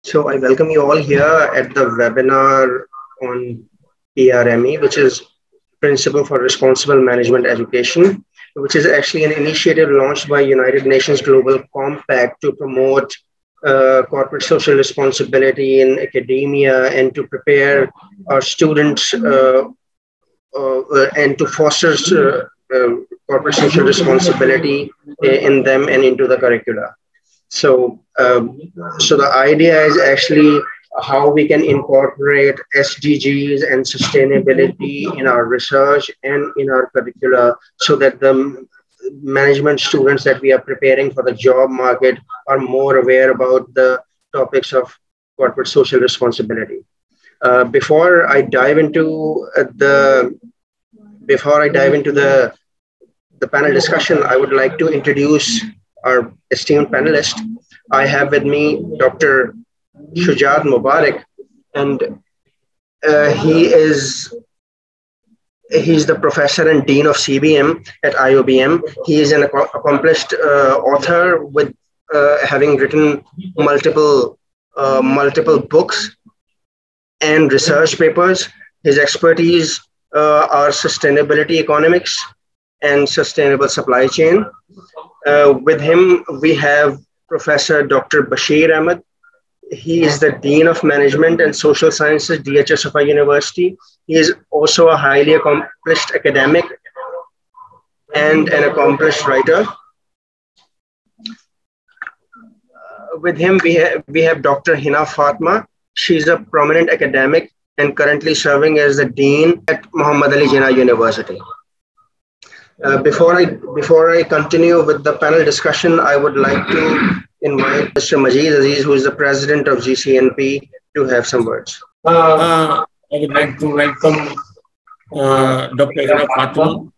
So I welcome you all here at the webinar on PRME, which is Principle for Responsible Management Education, which is actually an initiative launched by United Nations Global Compact to promote corporate social responsibility in academia and to prepare our students and to foster corporate social responsibility in them and into the curricula. So the idea is actually how we can incorporate SDGs and sustainability in our research and in our curricula so that the management students that we are preparing for the job market are more aware about the topics of corporate social responsibility. Before I dive into the panel discussion, I would like to introduce our esteemed panelist. I have with me Dr. Shujat Mubarak, and he's the professor and dean of CBM at IOBM. He is an accomplished author with having written multiple books and research papers. His expertise are sustainability economics and sustainable supply chain. With him, we have Professor Dr. Bashir Ahmed. He is the Dean of Management and Social Sciences, DHS of our university. He is also a highly accomplished academic and an accomplished writer. With him, we have Dr. Hina Fatma. She's a prominent academic and currently serving as the Dean at Muhammad Ali Jinnah University. Before I continue with the panel discussion, I would like to invite Mr. Majid Aziz, who is the president of GCNP, to have some words. I would like to welcome Dr. Hina Fatma,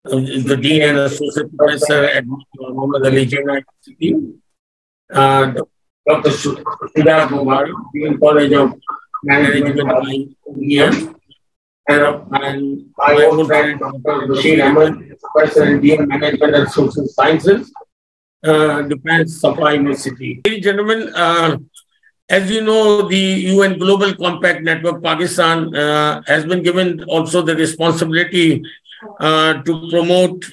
the Dean and Associate Professor at Muhammad Ali Jinnah University. Dr. Shujat Mubarak, Dean College of Management and Engineering. And my own friend, Dr. Bashir Ahmed, Professor and Dean Management and Social Sciences, Defense Supply University. Ladies and gentlemen, as you know, the UN Global Compact Network Pakistan has been given also the responsibility to promote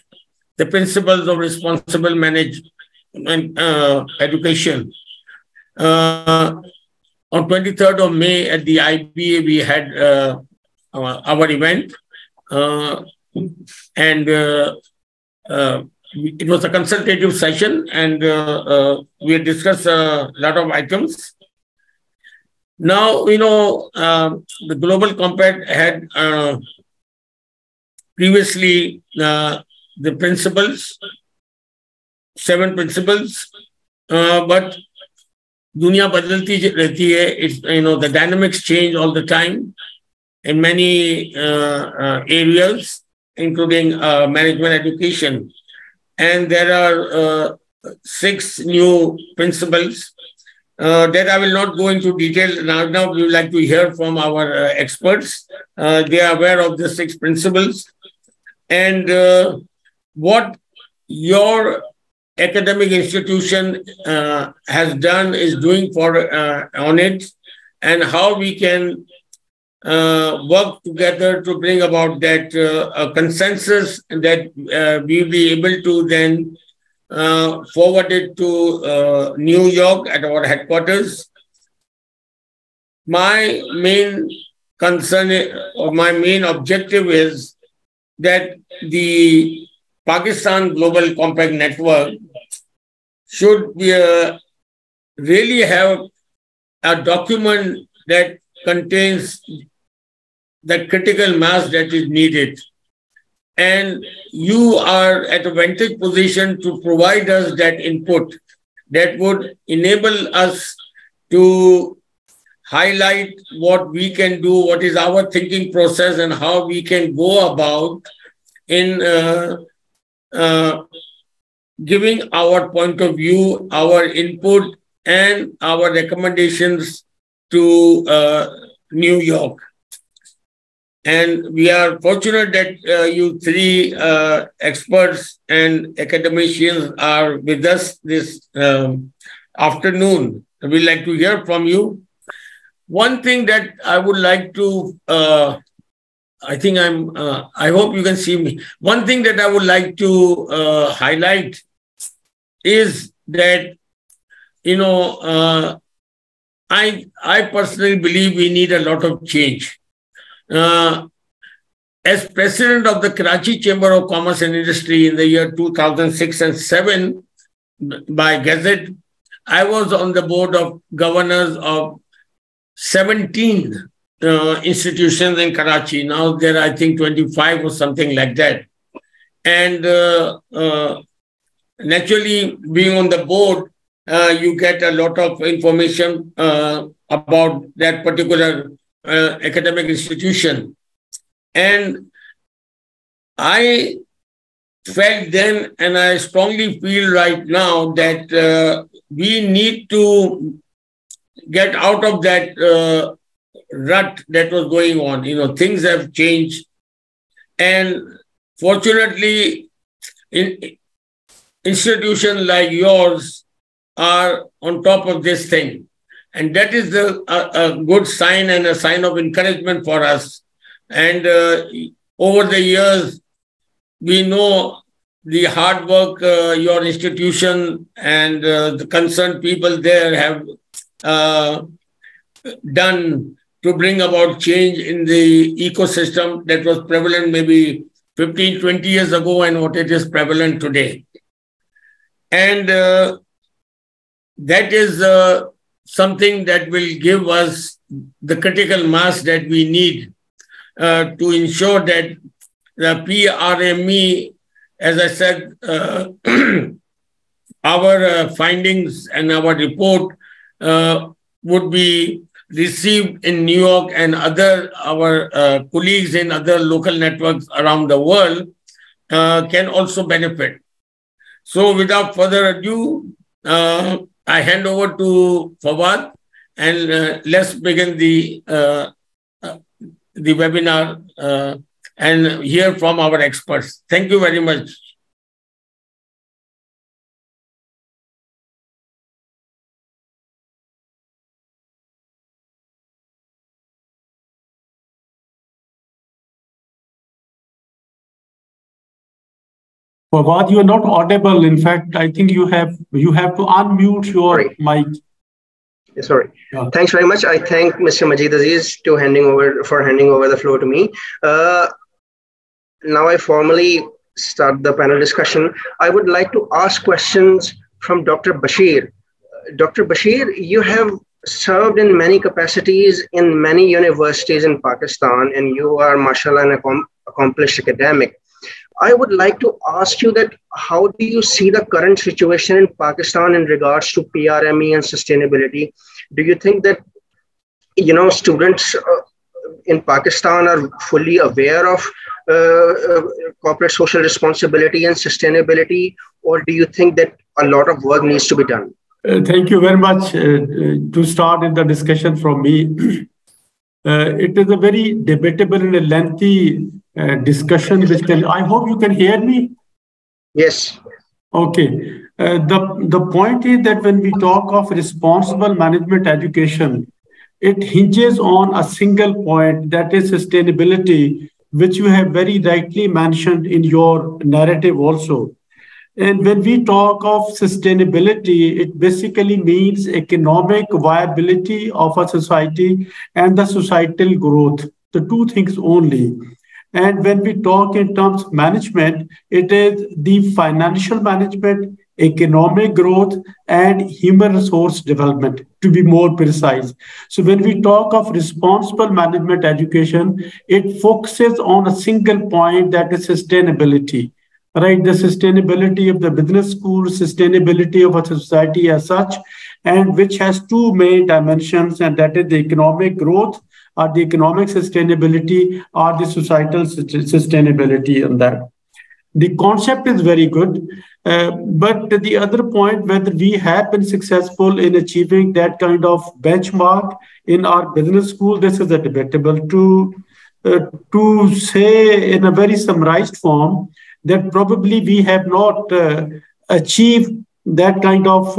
the principles of responsible management education. On 23rd of May at the IBA, we had our event, and it was a consultative session, and we discussed a lot of items. Now, you know, the Global Compact had previously the principles, 7 principles, but dunia badalti rehti hai. It's, you know, the dynamics change all the time in many areas, including management education. And there are 6 new principles that I will not go into detail. Now we would like to hear from our experts. They are aware of the 6 principles and what your academic institution has done, is doing for on it, and how we can work together to bring about that a consensus that we'll be able to then forward it to New York at our headquarters. My main concern or my main objective is that the Pakistan Global Compact Network should be really have a document that contains the critical mass that is needed. And you are at a vantage position to provide us that input that would enable us to highlight what we can do, what is our thinking process, and how we can go about in giving our point of view, our input, and our recommendations to New York. And we are fortunate that you 3 experts and academicians are with us this afternoon. We'd like to hear from you. One thing that I would like to, I hope you can see me. One thing that I would like to highlight is that, I personally believe we need a lot of change. As president of the Karachi Chamber of Commerce and Industry in the year 2006 and 7 by Gazette, I was on the board of governors of 17 institutions in Karachi. Now there are, I think, 25 or something like that. And naturally, being on the board, you get a lot of information about that particular academic institution. And I felt then, and I strongly feel right now, that we need to get out of that rut that was going on. Things have changed. And fortunately, institutions like yours are on top of this thing. And that is a good sign and a sign of encouragement for us. And over the years, we know the hard work your institution and the concerned people there have done to bring about change in the ecosystem that was prevalent maybe 15, 20 years ago and what it is prevalent today. And that is something that will give us the critical mass that we need to ensure that the PRME, as I said, our findings and our report would be received in New York and our colleagues in other local networks around the world can also benefit. So without further ado, I hand over to Fawad and let's begin the webinar and hear from our experts. Thank you very much. Fawad, you are not audible. In fact, I think you have to unmute your mic. Sorry. Yeah. Thanks very much. I thank Mr. Majid Aziz for handing over the floor to me. Now I formally start the panel discussion. I would like to ask questions from Dr. Bashir. Dr. Bashir, you have served in many capacities in many universities in Pakistan, and you are, mashallah, an accomplished academic. I would like to ask you that how do you see the current situation in Pakistan in regards to PRME and sustainability? Do you think that, students in Pakistan are fully aware of corporate social responsibility and sustainability, or do you think that a lot of work needs to be done? Thank you very much. To start in the discussion from me, it is a very debatable and a lengthy discussion. I hope you can hear me. Yes. Okay. The point is that when we talk of responsible management education, it hinges on a single point, that is sustainability, which you have very rightly mentioned in your narrative also. And when we talk of sustainability, it basically means economic viability of a society and the societal growth, the two things only. And when we talk in terms of management, it is the financial management, economic growth, and human resource development, to be more precise. So when we talk of responsible management education, it focuses on a single point, that is sustainability. Right, the sustainability of the business school, sustainability of a society as such, and which has two main dimensions, and that is the economic growth, or the economic sustainability, or the societal sustainability on that. The concept is very good, but the other point, whether we have been successful in achieving that kind of benchmark in our business school, this is a debatable. To say in a very summarized form, that probably we have not achieved that kind of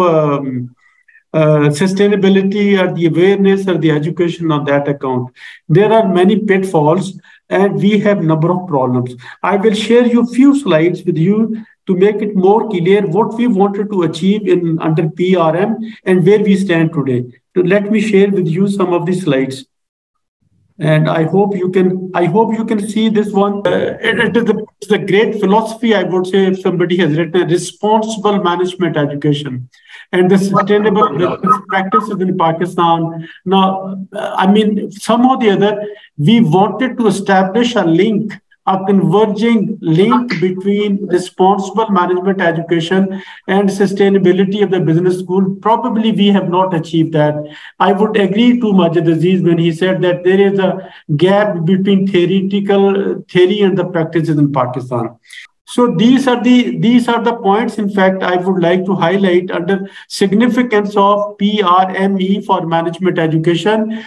sustainability or the awareness or the education on that account. There are many pitfalls and we have number of problems. I will share you few slides with you to make it more clear what we wanted to achieve in under PRM and where we stand today. So let me share with you some of the slides. And I hope you can see this one. It's a great philosophy, I would say, if somebody has written responsible management education and the sustainable business practices in Pakistan. Now, I mean, somehow or the other, we wanted to establish a link, a converging link between responsible management education and sustainability of the business school. Probably we have not achieved that. I would agree to Majid Aziz when he said that there is a gap between theory and the practices in Pakistan. So these are the points, in fact, I would like to highlight under significance of PRME for management education.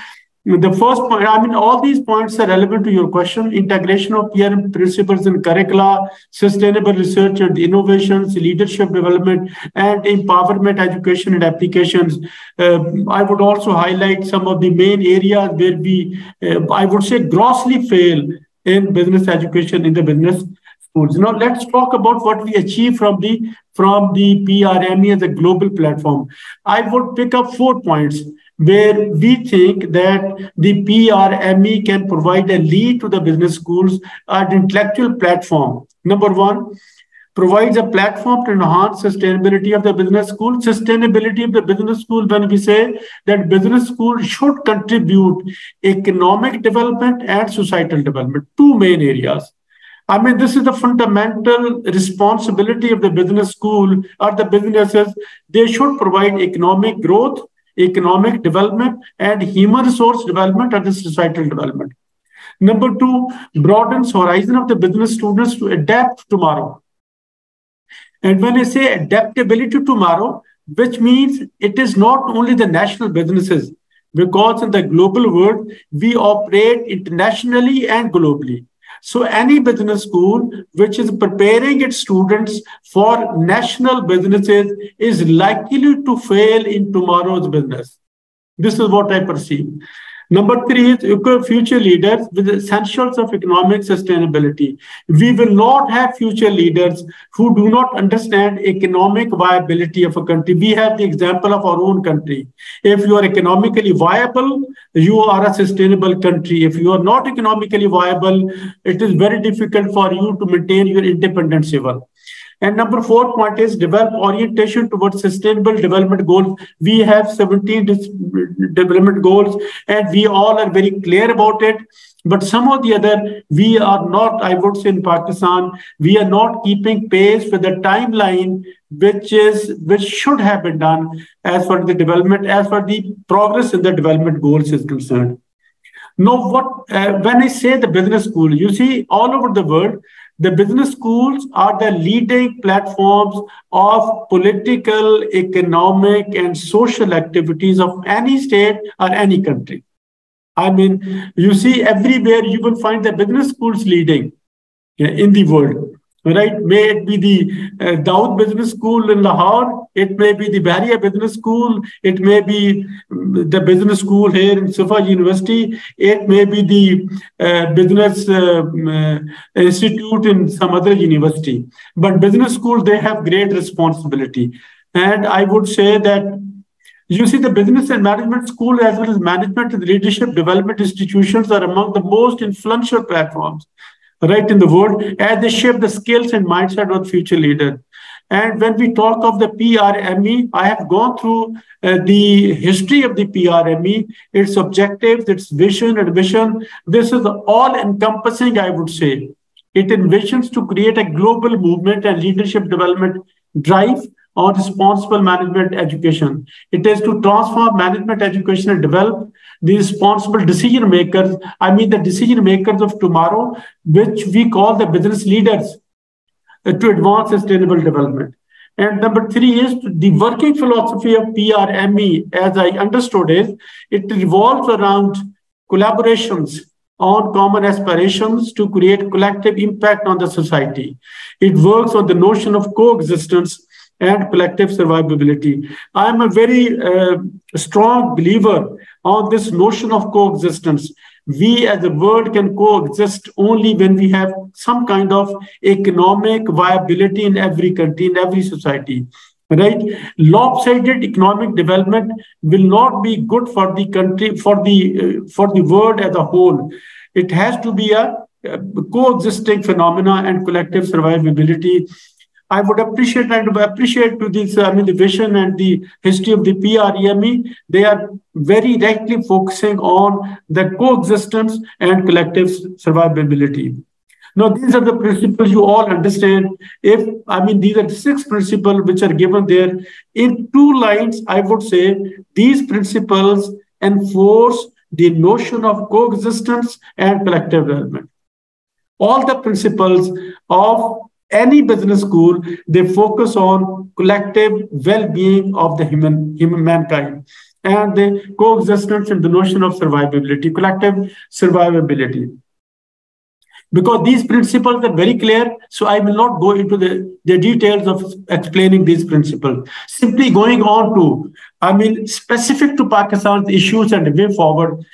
The first point, I mean, all these points are relevant to your question: integration of PRM principles in curricula, sustainable research and innovations, leadership development, and empowerment education and applications. I would also highlight some of the main areas where we, I would say, grossly fail in business education in the business schools. Now, let's talk about what we achieve from the PRME as a global platform. I would pick up 4 points where we think that the PRME can provide a lead to the business schools, an intellectual platform. Number 1, provides a platform to enhance sustainability of the business school. Sustainability of the business school, when we say that business school should contribute economic development and societal development, 2 main areas. I mean, this is the fundamental responsibility of the business school or the businesses. They should provide economic growth, economic development, and human resource development and the societal development. Number 2, broadens horizon of the business students to adapt tomorrow. And when I say adaptability tomorrow, which means it is not only the national businesses, because in the global world, we operate internationally and globally. So any business school which is preparing its students for national businesses is likely to fail in tomorrow's business. This is what I perceive. Number 3 is future leaders with essentials of economic sustainability. We will not have future leaders who do not understand economic viability of a country. We have the example of our own country. If you are economically viable, you are a sustainable country. If you are not economically viable, it is very difficult for you to maintain your independent civil. And number 4 point is develop orientation towards sustainable development goals. We have 17 development goals and we all are very clear about it. But some or the other, we are not, I would say in Pakistan, we are not keeping pace with the timeline which should have been done as far as the development, as far as the progress in the development goals is concerned. Now, when I say the business school, you see all over the world, the business schools are the leading platforms of political, economic, and social activities of any state or any country. I mean, you see everywhere you will find the business schools leading in the world. Right? May it be the Dawood Business School in Lahore, it may be the Bahria Business School, it may be the business school here in Safa University, it may be the business institute in some other university. But business schools, they have great responsibility. And I would say that you see the business and management school as well as management and leadership development institutions are among the most influential platforms right in the world, as they shape the skills and mindset of future leaders. And when we talk of the PRME, I have gone through the history of the PRME, its objectives, its vision and mission. This is all-encompassing, I would say. It envisions to create a global movement and leadership development drive on responsible management education. It is to transform management education and develop the responsible decision makers, I mean the decision makers of tomorrow, which we call the business leaders, to advance sustainable development. And number 3 is the working philosophy of PRME, as I understood is, it revolves around collaborations on common aspirations to create collective impact on the society. It works on the notion of coexistence and collective survivability. I am a very strong believer on this notion of coexistence. We as a world can coexist only when we have some kind of economic viability in every country, in every society. Right? Lopsided economic development will not be good for the country, for the world as a whole. It has to be a coexisting phenomena and collective survivability. I would appreciate to this, the vision and the history of the PREME. They are very directly focusing on the coexistence and collective survivability. Now, these are the principles you all understand. These are the 6 principles which are given there. In 2 lines, I would say these principles enforce the notion of coexistence and collective development. All the principles of any business school, they focus on collective well-being of the human mankind and the coexistence and the notion of survivability, collective survivability. Because these principles are very clear, so I will not go into the details of explaining these principles. Simply going on to, specific to Pakistan's issues and the way forward,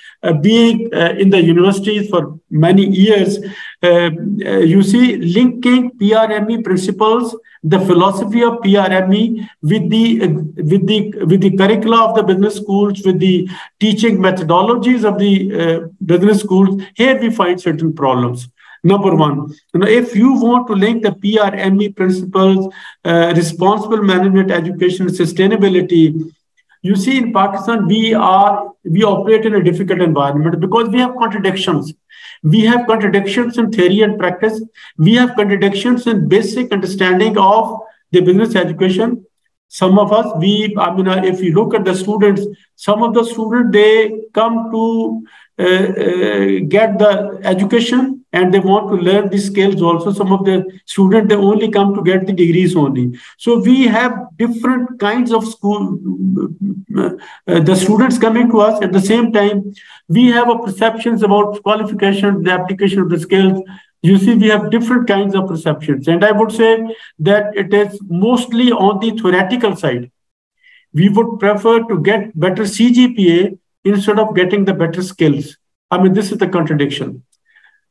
being in the universities for many years, you see linking PRME principles, the philosophy of PRME with the curricula of the business schools, with the teaching methodologies of the business schools. Here we find certain problems. Number one, if you want to link the PRME principles, responsible management, education, and sustainability, you see in Pakistan, we operate in a difficult environment because we have contradictions. We have contradictions in theory and practice. We have contradictions in basic understanding of the business education. Some of us, if you look at the students, some of the students, they come to get the education and they want to learn the skills also. Some of the students, they only come to get the degrees only. So we have different kinds of school, the students coming to us. At the same time, we have a perceptions about qualification, the application of the skills. You see, we have different kinds of perceptions. And I would say that it is mostly on the theoretical side. We would prefer to get better CGPA instead of getting the better skills. This is the contradiction.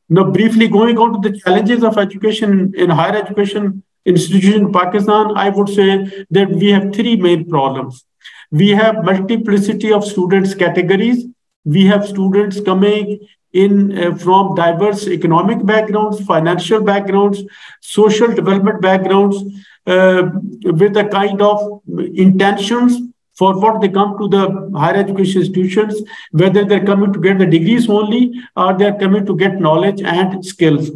Now, briefly going on to the challenges of education in higher education institutions in Pakistan, I would say that we have 3 main problems. We have multiplicity of students categories. We have students coming in from diverse economic backgrounds, financial backgrounds, social development backgrounds, with a kind of intentions for what they come to the higher education institutions, whether they're coming to get the degrees only or they're coming to get knowledge and skills.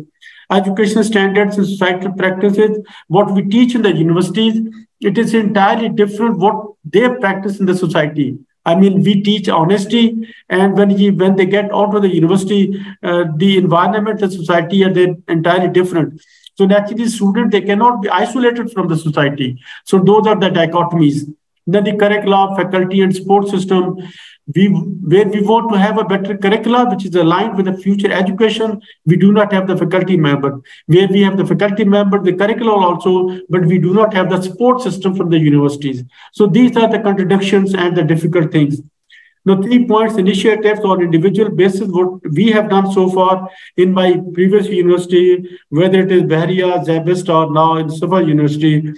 Education standards and societal practices, what we teach in the universities, it is entirely different what they practice in the society. We teach honesty, and when they get out of the university, the environment, the society are entirely different. So naturally, students, they cannot be isolated from the society. So those are the dichotomies. Then the curricula, faculty, and support system, where we want to have a better curricula, which is aligned with the future education, we do not have the faculty member. Where we have the faculty member, the curriculum also, but we do not have the support system from the universities. So these are the contradictions and the difficult things. Now, 3 points, initiatives on individual basis, what we have done so far in my previous university, whether it is Bahria, Zabist, or now in Safa University.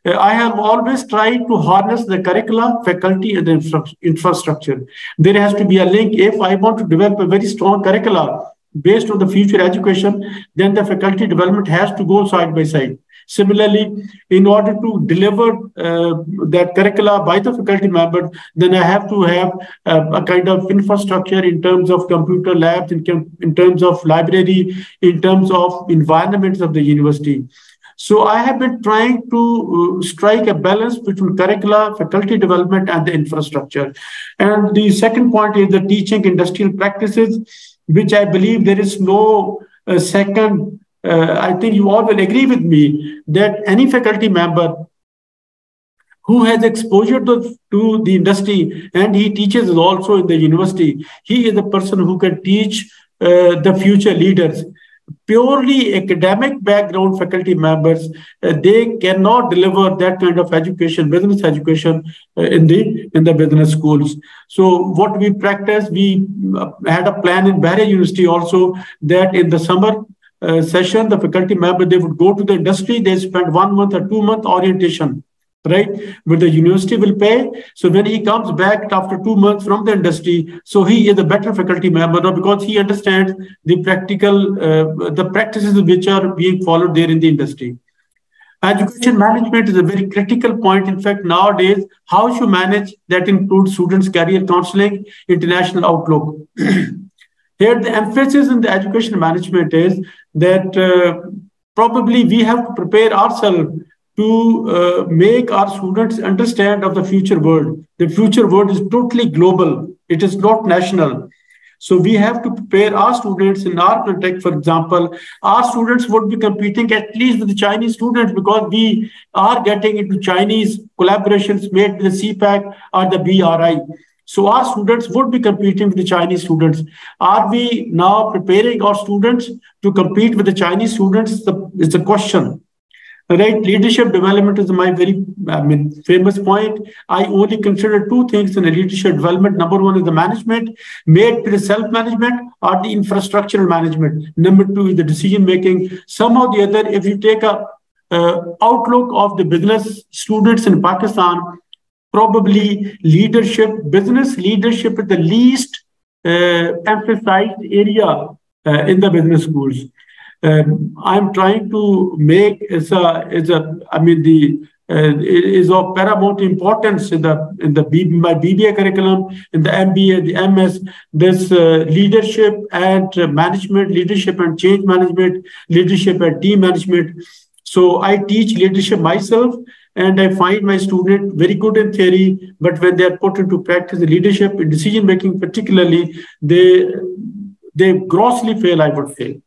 I have always tried to harness the curricula, faculty, and the infrastructure. There has to be a link. If I want to develop a very strong curricula based on the future education, then the faculty development has to go side by side. Similarly, in order to deliver that curricula by the faculty member, then I have to have a kind of infrastructure in terms of computer labs, in terms of library, in terms of environments of the university. So I have been trying to strike a balance between curricula, faculty development, and the infrastructure. And the second point is the teaching industrial practices, which I believe there is no second. I think you all will agree with me that any faculty member who has exposure to the industry and he teaches also in the university, he is the person who can teach the future leaders. purely academic background faculty members, they cannot deliver that kind of education, business education, in the business schools. So what we practice, we had a plan in Bahrain University also, that in the summer session, the faculty member, they would go to the industry, they spend 1 month or 2 month orientation, right? But the university will pay. So when he comes back after 2 months from the industry, so he is a better faculty member now, because he understands the practical, the practices which are being followed there in the industry. Education management is a very critical point. In fact, nowadays, how you manage that includes students' career counseling, international outlook. Here, the emphasis in the education management is that probably we have to prepare ourselves to make our students understand of the future world. The future world is totally global. It is not national. So we have to prepare our students in our context. For example, our students would be competing at least with the Chinese students, because we are getting into Chinese collaborations made with the CPAC or the BRI. So our students would be competing with the Chinese students. Are we now preparing our students to compete with the Chinese students? Is the question. Right? Leadership development is my very famous point. I only consider two things in the leadership development. Number one is the management, made the self-management or the infrastructural management. Number two is the decision-making. Somehow or the other, if you take a outlook of the business students in Pakistan, probably leadership, business leadership is the least emphasized area in the business schools. I'm trying to make it is of paramount importance in my BBA curriculum, in the MBA, the MS, this leadership and management, leadership and change management, leadership and team management. So I teach leadership myself, and I find my student very good in theory, but when they are put into practice, the leadership in decision making particularly, they grossly fail, I would say.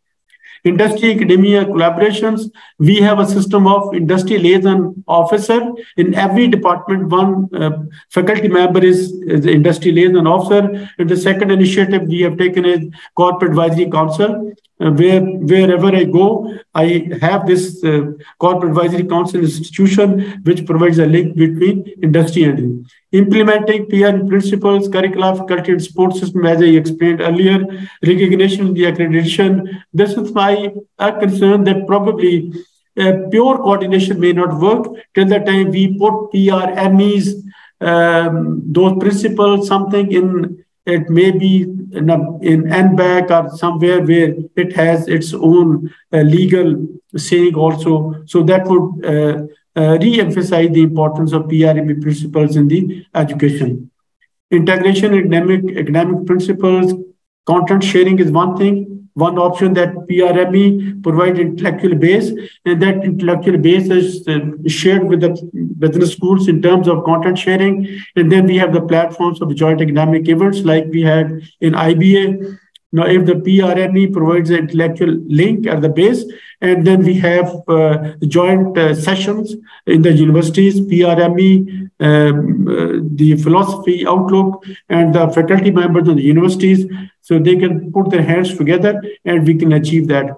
Industry, academia, collaborations. We have a system of industry liaison officer. In every department, one faculty member is the industry liaison officer. And the second initiative we have taken is Corporate Advisory Council. Wherever I go, I have this Corporate Advisory Council institution, which provides a link between industry and implementing PR principles, curricula, faculty and support system, as I explained earlier, recognition, the accreditation. This is my concern that probably pure coordination may not work till the time we put PRMEs, those principles, something in. It may be in NBAC or somewhere where it has its own legal saying also. So that would re-emphasize the importance of PRME principles in the education. Integration, academic principles, content sharing is one thing. One option that PRME provides intellectual base, and that intellectual base is shared with the business schools in terms of content sharing. And then we have the platforms of joint academic events like we had in IBA. Now, if the PRME provides an intellectual link at the base, and then we have joint sessions in the universities, PRME, the philosophy outlook, and the faculty members of the universities, so they can put their hands together and we can achieve that.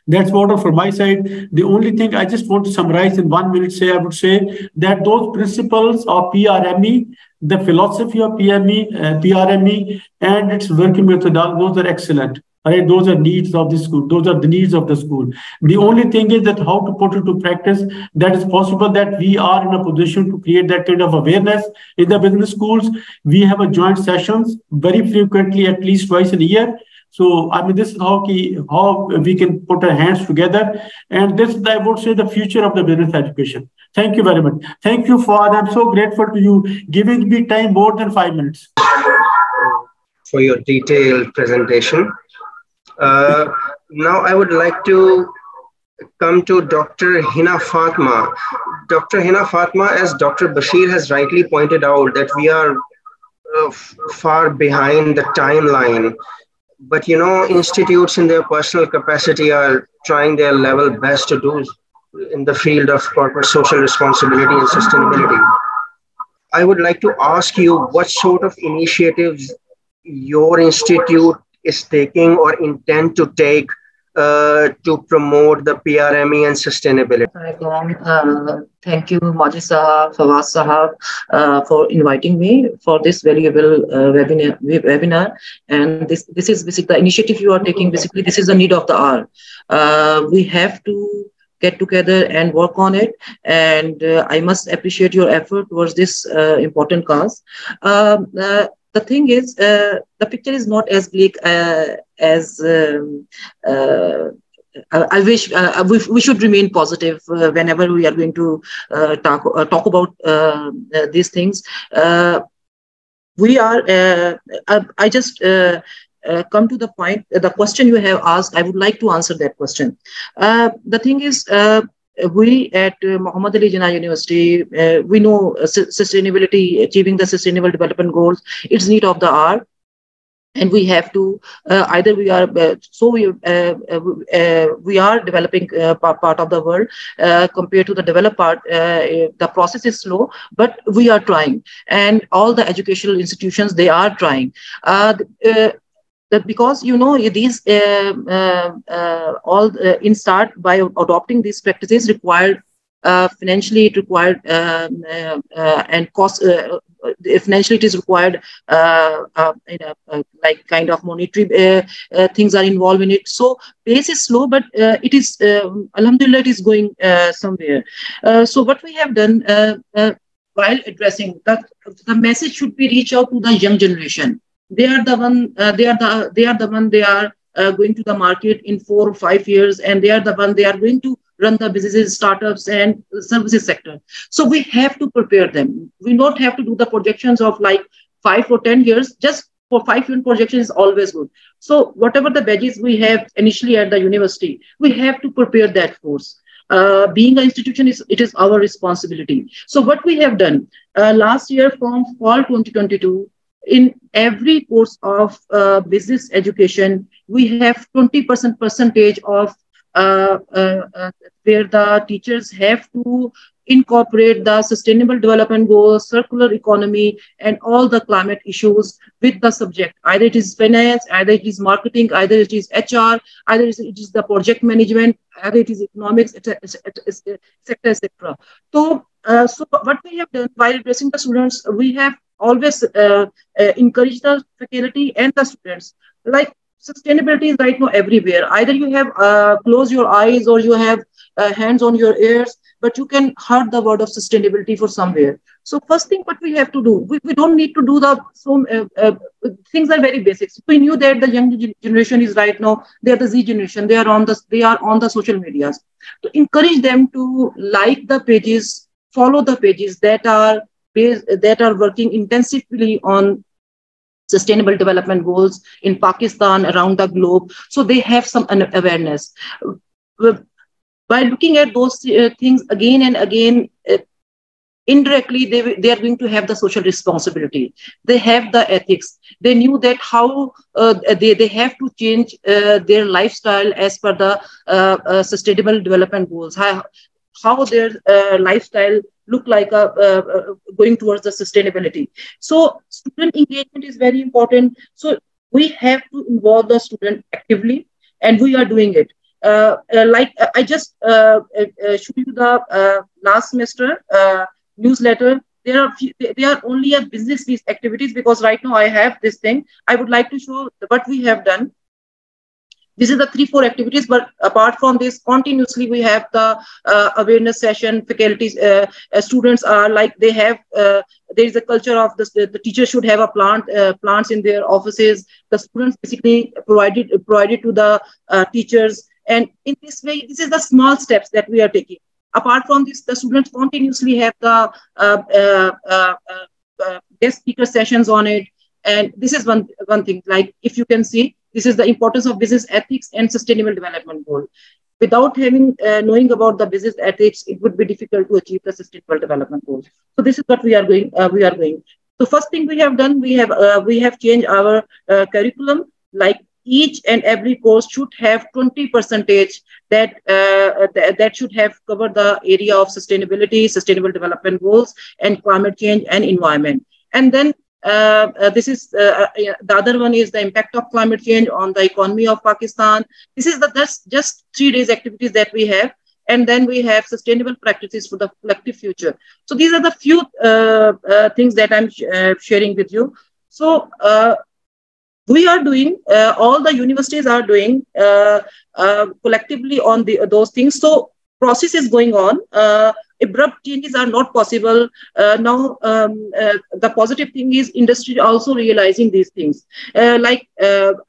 That's what from my side. The only thing I just want to summarize in 1 minute, I would say that those principles of PRME, the philosophy of PRME and its working methodology, those are excellent. Right? Those are needs of the school. Those are the needs of the school. The only thing is that how to put it to practice. That is possible that we are in a position to create that kind of awareness in the business schools. We have a joint sessions very frequently, at least twice in a year. So, I mean, this is how we can put our hands together. And this is, I would say, the future of the business education. Thank you very much. Thank you, Fahad. I'm so grateful to you giving me time more than 5 minutes. For your detailed presentation. Now I would like to come to Dr. Hina Fatma. Dr. Hina Fatma, as Dr. Bashir has rightly pointed out, that we are far behind the timeline. But, you know, institutes in their personal capacity are trying their level best to do in the field of corporate social responsibility and sustainability. I would like to ask you what sort of initiatives your institute is taking or intend to take to promote the PRME and sustainability? Thank you, Majid Sahab, Fawaz Sahab, for inviting me for this valuable webinar. And this is basically the initiative you are taking. Basically, this is the need of the hour. We have to get together and work on it. And I must appreciate your effort towards this important cause. The thing is, the picture is not as bleak as I wish we should remain positive whenever we are going to talk about these things. I just come to the point. The question you have asked, I would like to answer that question. The thing is, we at Muhammad Ali Jinnah University, we know sustainability, achieving the sustainable development goals, it's need of the hour. And we have to either we are we are developing part of the world compared to the developed part. The process is slow, but we are trying, and all the educational institutions, they are trying. Because these in start by adopting these practices required financially, it required and cost. Financially, it is required, like kind of monetary things are involved in it. So pace is slow, but it is alhamdulillah, it is going somewhere. So what we have done while addressing that, the message should be reach out to the young generation. They are the one. They are going to the market in 4 or 5 years, and they are the one. They are going to run the businesses, startups, and services sector. So we have to prepare them. We don't have to do the projections of like 5 or 10 years. Just for 5-year projection is always good. So whatever the badges we have initially at the university, we have to prepare that force. Being an institution, it is our responsibility. So what we have done last year from fall 2022, in every course of business education, we have 20% percentage of where the teachers have to incorporate the sustainable development goals, circular economy, and all the climate issues with the subject. Either it is finance, either it is marketing, either it is HR, either it is the project management, either it is economics, etc., etc. So what we have done while addressing the students, we have always encouraged the faculty and the students. Like, sustainability is right now everywhere. Either you have close your eyes or you have hands on your ears, but you can hear the word of sustainability for somewhere. So first thing what we have to do, we don't need to do the things are very basic. We knew that the young generation is right now, they are the Z generation. They are on the social medias. To encourage them to like the pages, follow the pages that are working intensively on sustainable development goals in Pakistan, around the globe. So they have some awareness. By looking at those things again and again, indirectly, they are going to have the social responsibility. They have the ethics. They knew that how they have to change their lifestyle as per the sustainable development goals. How their lifestyle look like going towards the sustainability. So student engagement is very important. So we have to involve the student actively, and we are doing it. Like I just showed you the last semester newsletter. There are only a business-based activities, because right now I have this thing. I would like to show what we have done. This is the 3-4 activities, but apart from this, continuously we have the awareness session. Faculties, students are like, they have, there is a culture of this, the teachers should have a plants in their offices. The students basically provided to the teachers. And in this way, this is the small steps that we are taking. Apart from this, the students continuously have the guest speaker sessions on it. And this is one thing, like if you can see, this is the importance of business ethics and sustainable development goal. Without having knowing about the business ethics, it would be difficult to achieve the sustainable development goals. So this is what we are going. So first thing we have done, we have changed our curriculum. Like each and every course should have 20% that should have covered the area of sustainability, sustainable development goals, and climate change and environment. And then This is the other one is the impact of climate change on the economy of Pakistan. This is that's just 3 days activities that we have. And then we have sustainable practices for the collective future. So these are the few things that I'm sharing with you. So we are doing, all the universities are doing collectively on those things. So process is going on. Abrupt changes are not possible. Now, the positive thing is industry also realizing these things. I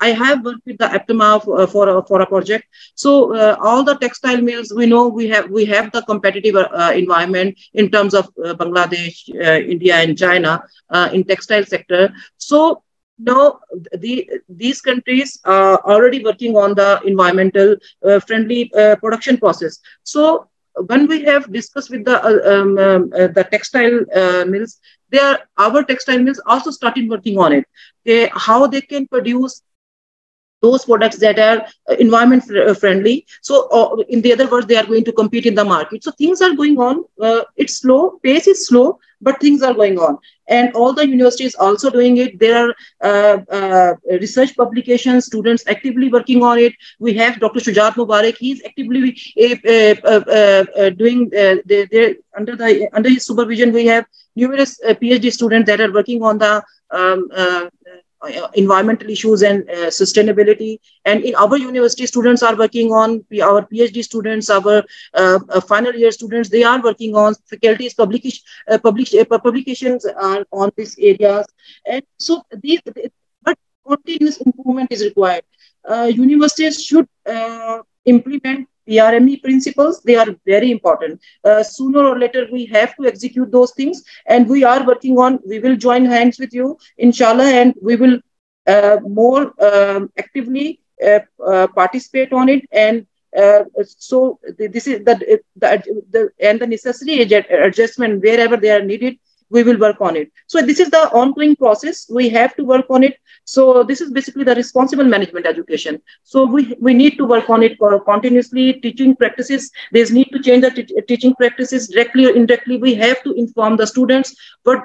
have worked with the APTMA for a project. So all the textile mills, we know we have the competitive environment in terms of Bangladesh, India, and China in textile sector. So now, these countries are already working on the environmental friendly production process. So when we have discussed with the textile mills, our textile mills also started working on it. How they can produce those products that are environment friendly. So in the other words, they are going to compete in the market. So things are going on. It's slow, pace is slow, but things are going on. And all the universities also doing it. There are research publications, students actively working on it. We have Dr. Shujaat Mubarak. He's actively doing, under his supervision, we have numerous PhD students that are working on the environmental issues and sustainability. And in our university, students are working on, our PhD students, our final year students, they are working on, faculties, publications are on these areas. And so but continuous improvement is required. Universities should implement PRME principles. They are very important. Sooner or later, we have to execute those things, and we are working on. We will join hands with you, inshallah, and we will more actively participate on it. And so this is the necessary adjustment wherever they are needed. We will work on it. So this is the ongoing process. We have to work on it. So this is basically the responsible management education. So we need to work on it continuously. Teaching practices, there's need to change the teaching practices directly or indirectly. We have to inform the students what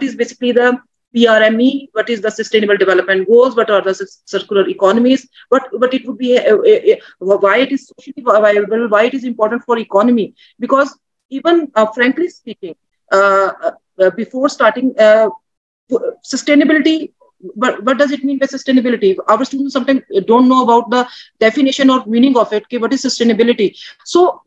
is basically the PRME, what is the sustainable development goals, what are the circular economies, what it would be, why it is socially viable, why it is important for economy. Because even frankly speaking, before starting sustainability, what does it mean by sustainability? Our students sometimes don't know about the definition or meaning of it. Okay, what is sustainability? So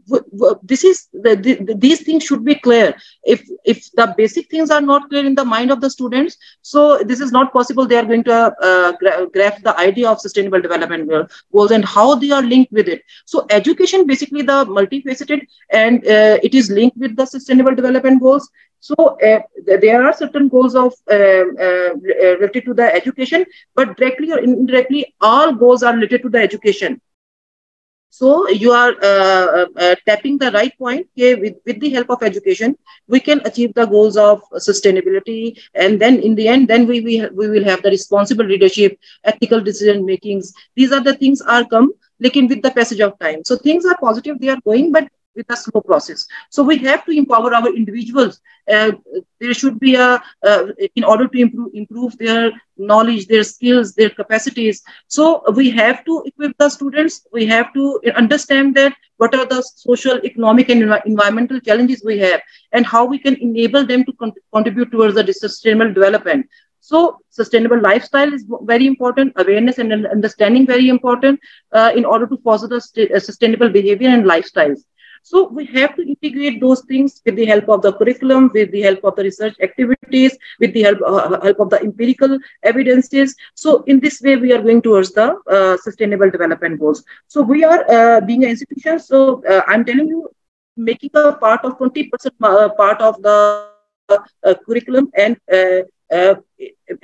this is these things should be clear. If the basic things are not clear in the mind of the students, so this is not possible. They are going to grasp the idea of sustainable development goals and how they are linked with it. So education, basically the multifaceted, and it is linked with the sustainable development goals. So there are certain goals of related to the education, but directly or indirectly, all goals are related to the education. So you are tapping the right point. Okay, with the help of education, we can achieve the goals of sustainability, and then in the end, then we will have the responsible leadership, ethical decision makings. These are the things are come, like with the passage of time. So things are positive, they are going, but with a slow process. So we have to empower our individuals. There should be in order to improve their knowledge, their skills, their capacities. So we have to equip the students. We have to understand that what are the social, economic, and environmental challenges we have, and how we can enable them to contribute towards the sustainable development. So sustainable lifestyle is very important, awareness and understanding very important in order to foster the sustainable behavior and lifestyles. So we have to integrate those things with the help of the curriculum, with the help of the research activities, with the help of the empirical evidences. So in this way, we are going towards the sustainable development goals. So we are being an institution. So I'm telling you, making a part of 20% part of the curriculum and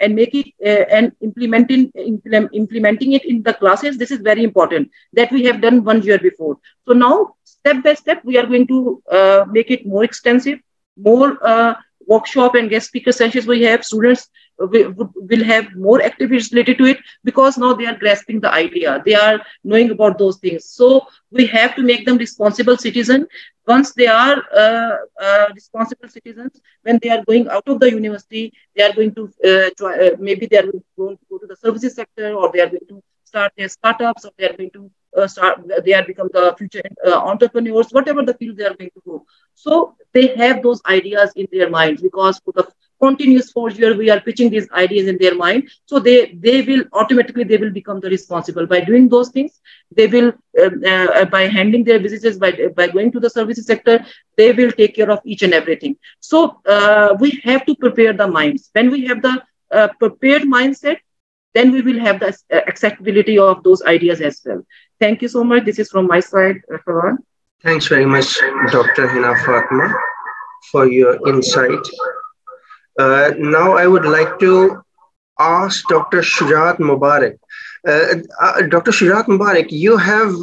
make it and implementing it in the classes. This is very important that we have done 1 year before. So now, step by step, we are going to make it more extensive, more workshop and guest speaker sessions we have, students will have more activities related to it, because now they are grasping the idea, they are knowing about those things. So we have to make them responsible citizens. Once they are responsible citizens, when they are going out of the university, they are going to maybe they are going to go to the services sector, or they are going to start their startups, or they are going to they are become the future entrepreneurs, whatever the field they are going to go. So they have those ideas in their minds, because for the continuous 4 years we are pitching these ideas in their mind. So they will automatically, they will become the responsible by doing those things. They will by handling their businesses, by going to the services sector, they will take care of each and everything. So we have to prepare the minds. When we have the prepared mindset, then we will have the acceptability of those ideas as well. Thank you so much. This is from my side, Farhan. Thanks very much, Dr. Hina Fatma, for your insight. Now I would like to ask Dr. Shujaat Mubarak. Dr. Shujaat Mubarak, you have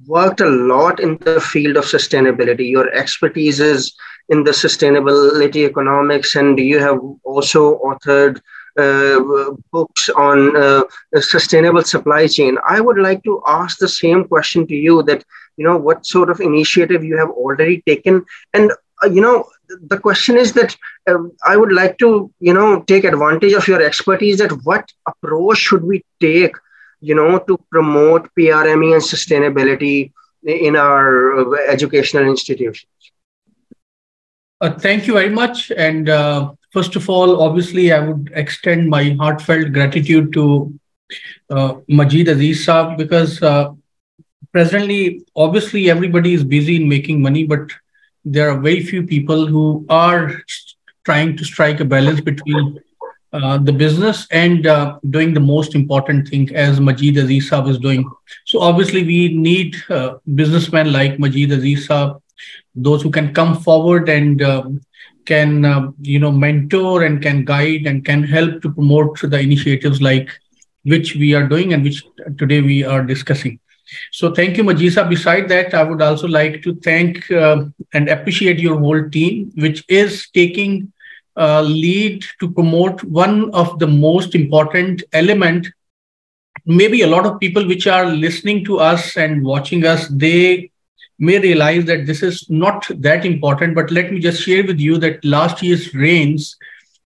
worked a lot in the field of sustainability. Your expertise is in the sustainability economics, and you have also authored books on sustainable supply chain. I would like to ask the same question to you, that, what sort of initiative you have already taken. And, the question is that I would like to, take advantage of your expertise, that what approach should we take, to promote PRME and sustainability in our educational institutions? Thank you very much. And first of all, obviously, I would extend my heartfelt gratitude to Majid Aziz Saab, because presently, obviously, everybody is busy in making money, but there are very few people who are trying to strike a balance between the business and doing the most important thing, as Majid Aziz Saab is doing. So obviously, we need businessmen like Majid Aziz Saab, those who can come forward and can mentor and can guide and can help to promote the initiatives like which we are doing and which today we are discussing. So thank you, Majisa. Beside that, I would also like to thank and appreciate your whole team, which is taking lead to promote one of the most important element. Maybe a lot of people which are listening to us and watching us, they may realize that this is not that important, but let me just share with you that last year's rains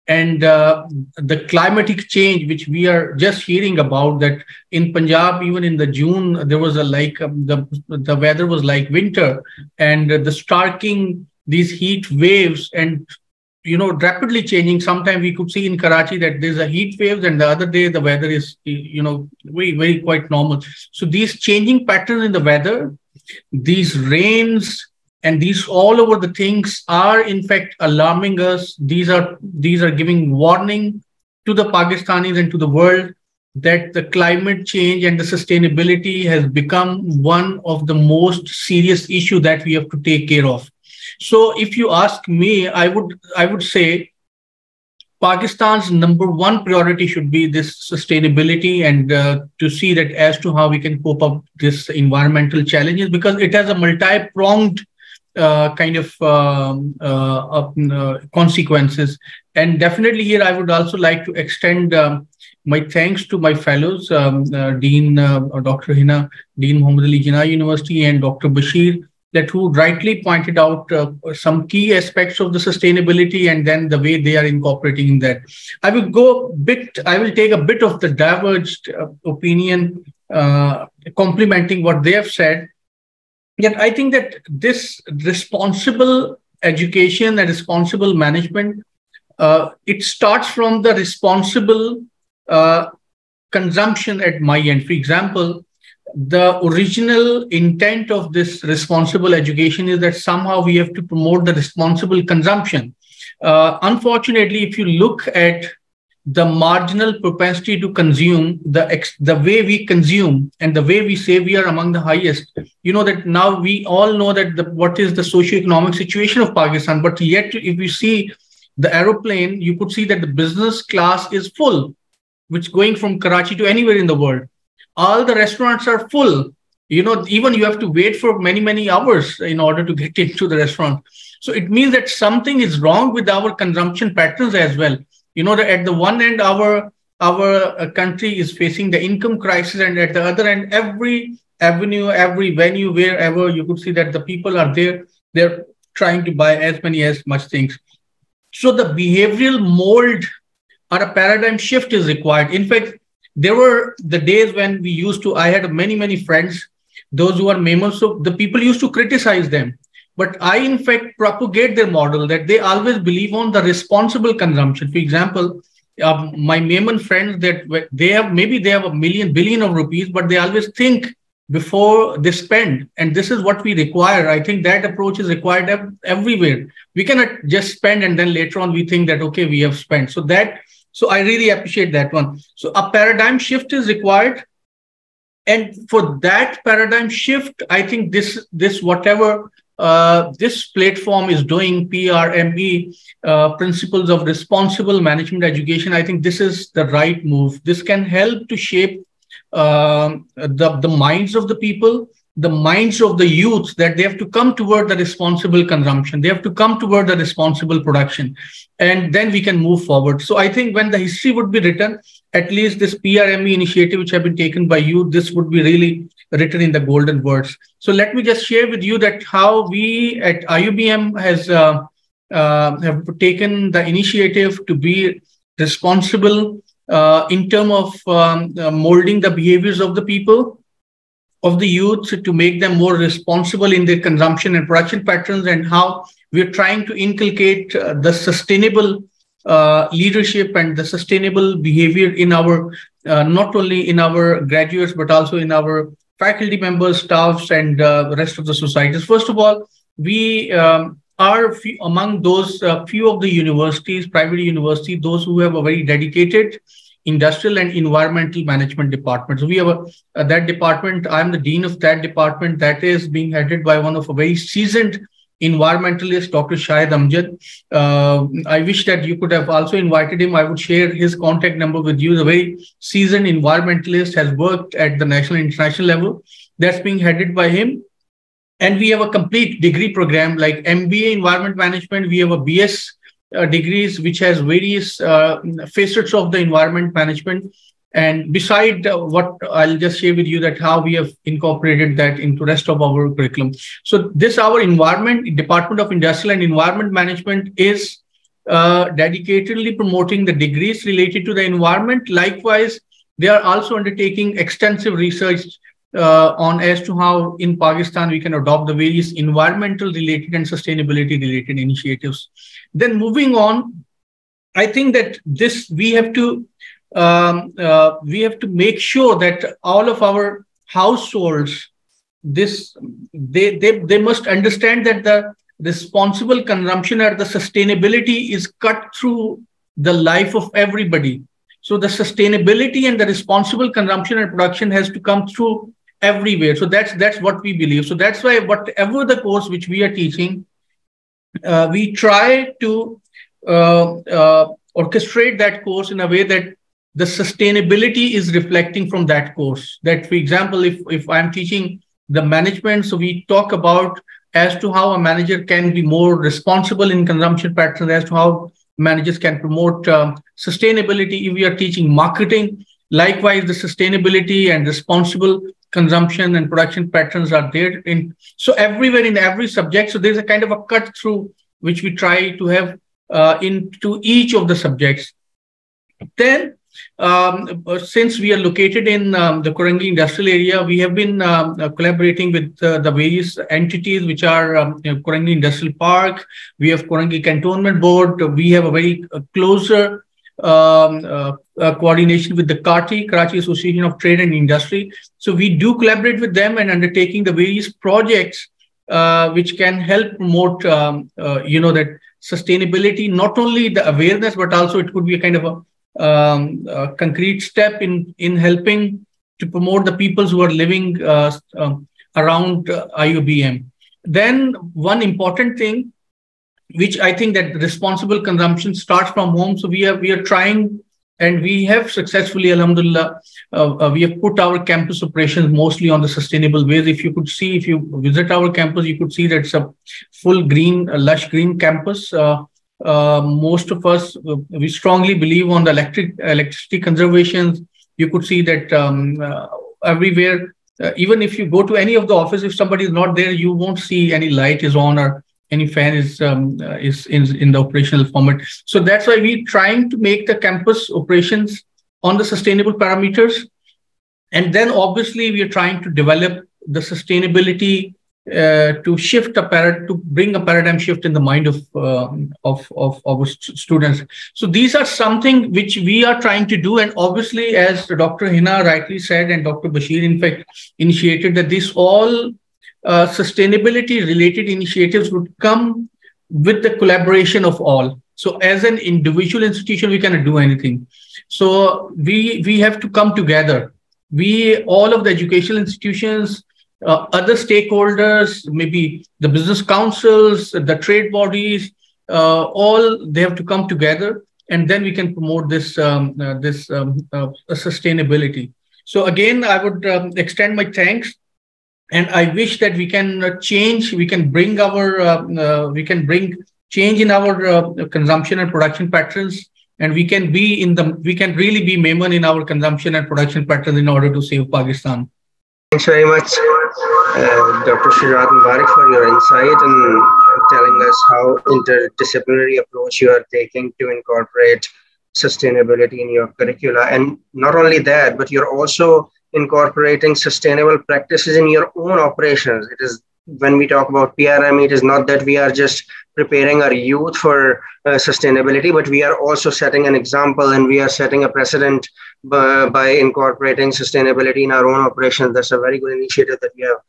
and the climatic change, which we are just hearing about, that in Punjab, even in the June, there was the weather was like winter, and the starking these heat waves and rapidly changing. Sometimes we could see in Karachi that there's a heat waves, and the other day the weather is very, very quite normal. So these changing patterns in the weather, these rains, and these all over the things are in fact alarming us. These are giving warning to the Pakistanis and to the world that the climate change and the sustainability has become one of the most serious issue that we have to take care of. So if you ask me, I would say Pakistan's number one priority should be this sustainability, and to see that as to how we can cope up this environmental challenges, because it has a multi-pronged kind of consequences. And definitely here, I would also like to extend my thanks to my fellows, Dean Dr. Hina, Dean Muhammad Ali Jinnah University, and Dr. Bashir, that who rightly pointed out some key aspects of the sustainability and then the way they are incorporating in that. I will take a bit of the diverged opinion, complementing what they have said. Yet I think that this responsible education and responsible management, it starts from the responsible consumption at my end. For example, the original intent of this responsible education is that somehow we have to promote the responsible consumption. Unfortunately, if you look at the marginal propensity to consume, the way we consume and the way we say we are among the highest, that now we all know that what is the socio-economic situation of Pakistan, but yet if you see the aeroplane, you could see that the business class is full, which going from Karachi to anywhere in the world. All the restaurants are full. even you have to wait for many, many hours in order to get into the restaurant. So it means that something is wrong with our consumption patterns as well. That at the one end, our country is facing the income crisis, and at the other end, every avenue, every venue, wherever you could see that the people are there, they're trying to buy as much things. So the behavioral mold or a paradigm shift is required. In fact, there were the days when I had many friends, those who are memons, so the people used to criticize them. But I, in fact, propagate their model that they always believe on the responsible consumption. For example, my Memon friends, that they have a billion of rupees, but they always think before they spend. And this is what we require. I think that approach is required everywhere. We cannot just spend and then later on we think that, okay, we have spent. So I really appreciate that one. So a paradigm shift is required. And for that paradigm shift, I think this whatever this platform is doing, PRME, Principles of Responsible Management Education, I think this is the right move. This can help to shape the minds of the people, the minds of the youth, that they have to come toward the responsible consumption. They have to come toward the responsible production. And then we can move forward. So I think when the history would be written, at least this PRME initiative, which have been taken by you, this would be really written in the golden words. So let me just share with you that how we at IUBM have taken the initiative to be responsible in terms of molding the behaviors of the people, of the youth, to make them more responsible in their consumption and production patterns, and how we're trying to inculcate the sustainable leadership and the sustainable behavior in our, not only in our graduates, but also in our faculty members, staffs, and the rest of the societies. First of all, we are among those few of the universities, private universities, those who have a very dedicated industrial and environmental management department. So we have that department. I'm the dean of that department, that is being headed by one of a very seasoned environmentalist, Dr. Shahid Amjad. I wish that you could have also invited him. I would share his contact number with you. The very seasoned environmentalist, has worked at the national and international level. That's being headed by him. And we have a complete degree program like MBA Environment Management. We have a BS degrees, which has various facets of the environment management. And beside what I'll just share with you, that how we have incorporated that into rest of our curriculum. So this, our Department of Industrial and Environment Management, is dedicatedly promoting the degrees related to the environment. Likewise, they are also undertaking extensive research on as to how in Pakistan we can adopt the various environmental related and sustainability related initiatives. Then moving on, I think that this we have to make sure that all of our households, they must understand that the responsible consumption or the sustainability is cut through the life of everybody. So the sustainability and the responsible consumption and production has to come through everywhere. So that's what we believe. So that's why whatever the course which we are teaching, we try to orchestrate that course in a way that the sustainability is reflecting from that course. That, for example, if I'm teaching the management, so we talk about as to how a manager can be more responsible in consumption patterns, as to how managers can promote sustainability. If we are teaching marketing, likewise, the sustainability and responsible consumption and production patterns are there. So everywhere in every subject, so there's a kind of a cut through which we try to have into each of the subjects. Then, since we are located in the Korangi industrial area, we have been collaborating with the various entities which are Korangi Industrial Park. We have Korangi Cantonment Board. We have a very closer coordination with the KATI, Karachi Association of Trade and Industry. So we do collaborate with them and undertaking the various projects which can help promote, that sustainability, not only the awareness, but also it could be a kind of a concrete step in helping to promote the peoples who are living around IUBM. Then one important thing, which I think that responsible consumption starts from home. So we are trying And we have successfully, alhamdulillah, we have put our campus operations mostly on the sustainable ways. If you could see, if you visit our campus, you could see that it's a full green, lush green campus. Most of us, we strongly believe on the electricity conservation. You could see that everywhere, even if you go to any of the office, if somebody is not there, you won't see any light is on or any fan is in the operational format. So that's why we're trying to make the campus operations on the sustainable parameters. And then obviously we are trying to develop the sustainability to shift to bring a paradigm shift in the mind of our students. So these are something which we are trying to do. And obviously, as Dr. Hina rightly said, and Dr. Bashir, in fact, initiated that this all sustainability related initiatives would come with the collaboration of all. So as an individual institution, we cannot do anything. So we have to come together. All of the educational institutions, other stakeholders, maybe the business councils, the trade bodies, all they have to come together, and then we can promote this sustainability. So again, I would extend my thanks. And I wish that we can change, we can bring change in our consumption and production patterns, and we can really be Maiman in our consumption and production patterns in order to save Pakistan. Thanks very much, Dr. Shujaat Mubarak, for your insight and telling us how interdisciplinary approach you are taking to incorporate sustainability in your curricula. And not only that, but you're also incorporating sustainable practices in your own operations. It is, when we talk about PRM, it is not that we are just preparing our youth for sustainability, but we are also setting an example and we are setting a precedent by incorporating sustainability in our own operations. That's a very good initiative that you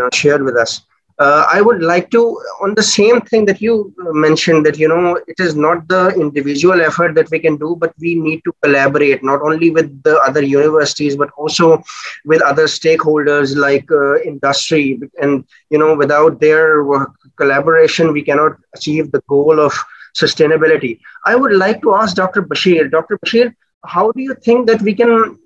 have shared with us. I would like to, on the same thing that you mentioned, that, it is not the individual effort that we can do, but we need to collaborate not only with the other universities, but also with other stakeholders like industry. And, without their collaboration, we cannot achieve the goal of sustainability. I would like to ask Dr. Bashir. Dr. Bashir, how do you think that we can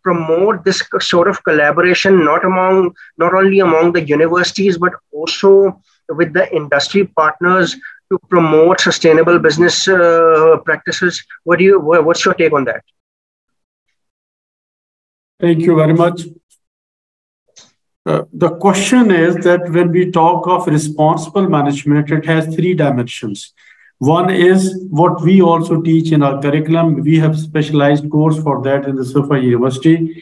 promote this sort of collaboration, not only among the universities, but also with the industry partners to promote sustainable business practices? What's your take on that? Thank you very much. The question is that when we talk of responsible management, it has three dimensions. One is what we also teach in our curriculum. We have specialized course for that in the SOFA University.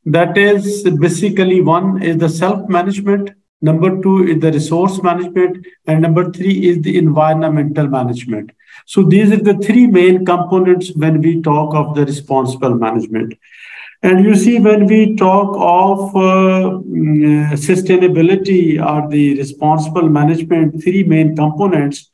That is basically, one is the self-management, number two is the resource management, and number three is the environmental management. So these are the three main components when we talk of the responsible management. And you see, when we talk of sustainability or the responsible management, three main components,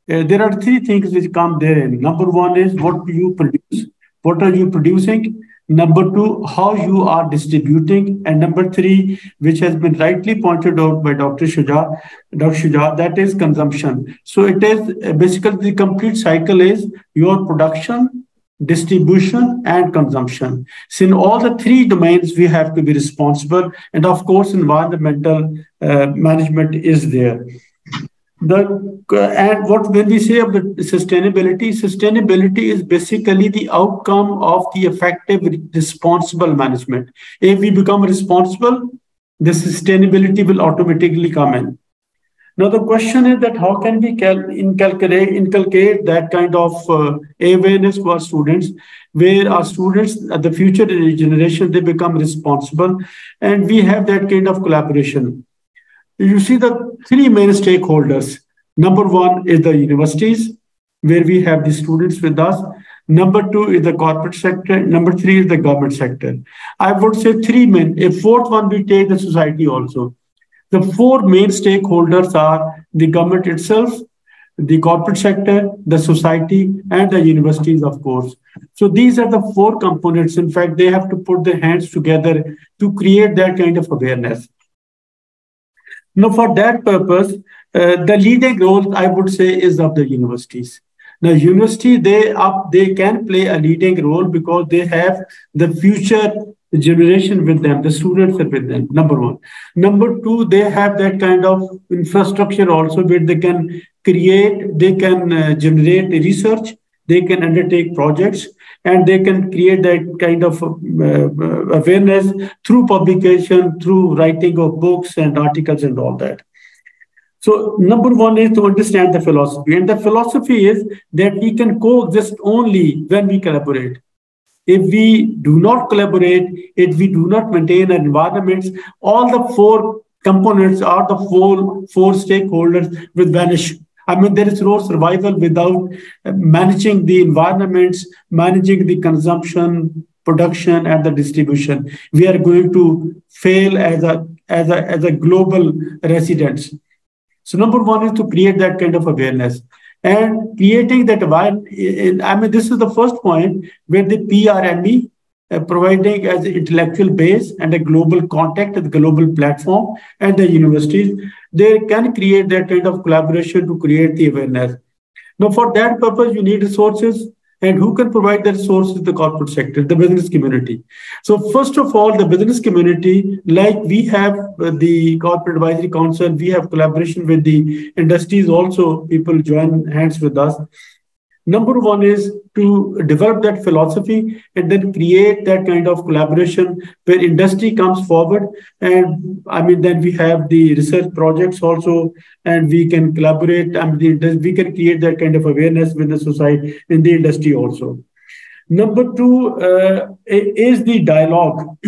there are three things which come therein. Number one is what you produce. What are you producing? Number two, how you are distributing. And number three, which has been rightly pointed out by Dr. Shujaat, that is consumption. So it is basically the complete cycle is your production, distribution, and consumption. So in all the three domains, we have to be responsible. And of course, environmental management is there. When we say of the sustainability is basically the outcome of the effective responsible management. If we become responsible, the sustainability will automatically come in. Now the question is that how can we inculcate that kind of awareness to our students, where our students, the future generation, they become responsible, and we have that kind of collaboration. You see the three main stakeholders. Number one is the universities, where we have the students with us. Number two is the corporate sector. Number three is the government sector. I would say three main. A fourth one, we take the society also. The four main stakeholders are the government itself, the corporate sector, the society, and the universities, of course. So these are the four components. In fact, they have to put their hands together to create that kind of awareness. Now, for that purpose, the leading role, I would say, is of the universities. Now, university, they can play a leading role because they have the future generation with them, the students are with them, number one. Number two, they have that kind of infrastructure also where they can create, they can generate research, they can undertake projects, and they can create that kind of awareness through publication, through writing of books and articles and all that. So number one is to understand the philosophy. And the philosophy is that we can coexist only when we collaborate. If we do not collaborate, if we do not maintain our environments, all the four components are the four stakeholders will vanish. I mean, there is no survival without managing the environments, managing the consumption, production, and the distribution. We are going to fail as a global residents. So number one is to create that kind of awareness. And creating that environment, I mean, this is the first point where the PRME providing as intellectual base and a global contact, a global platform, and the universities, they can create that kind of collaboration to create the awareness. Now, for that purpose, you need resources. And who can provide the resources? The corporate sector, the business community. So first of all, the business community, like we have the Corporate Advisory Council, we have collaboration with the industries also, people join hands with us. Number one is to develop that philosophy and then create that kind of collaboration where industry comes forward. And I mean, then we have the research projects also, and we can collaborate and we can create that kind of awareness with the society in the industry also. Number two is the dialogue.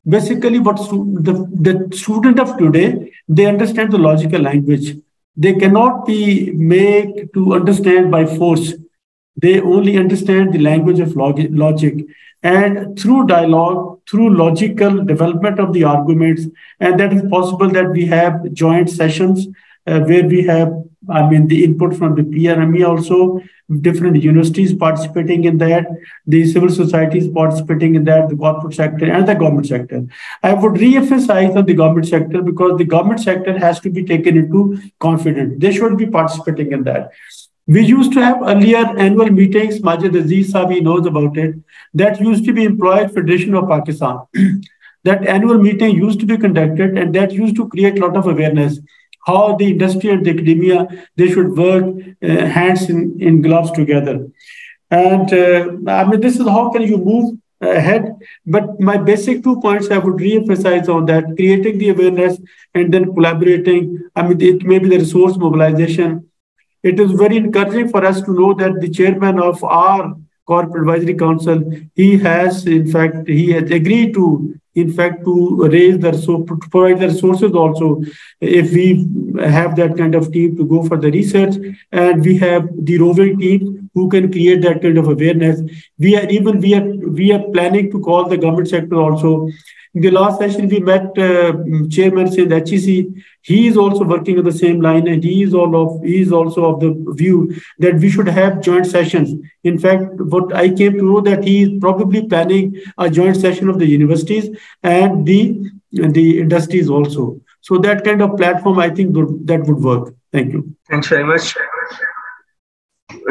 Basically, what the student of today, they understand the logical language. They cannot be made to understand by force. They only understand the language of logic. And through dialogue, through logical development of the arguments, and that is possible that we have joint sessions where we have, I mean, the input from the PRME also, different universities participating in that, the civil societies participating in that, the corporate sector and the government sector. I would re-emphasize on the government sector because the government sector has to be taken into confidence. They should be participating in that. We used to have earlier annual meetings, Majid Aziz Sabi knows about it, that used to be Employed Federation of Pakistan. That annual meeting used to be conducted and that used to create a lot of awareness. How the industry and the academia, they should work hands in gloves together. And I mean, this is how can you move ahead. But my basic 2 points I would re-emphasize on that, creating the awareness and then collaborating. I mean, it may be the resource mobilization. It is very encouraging for us to know that the chairman of our Corporate Advisory Council, he has agreed to, in fact, to raise the to provide the resources also. If we have that kind of team to go for the research, and we have the roving team who can create that kind of awareness. We are planning to call the government sector also. In the last session, we met Chairman Sindh HEC. He is also working on the same line, and he is also of the view that we should have joint sessions. In fact, what I came to know that he is probably planning a joint session of the universities and the industries also. So that kind of platform, I think that would work. Thank you. Thanks very much,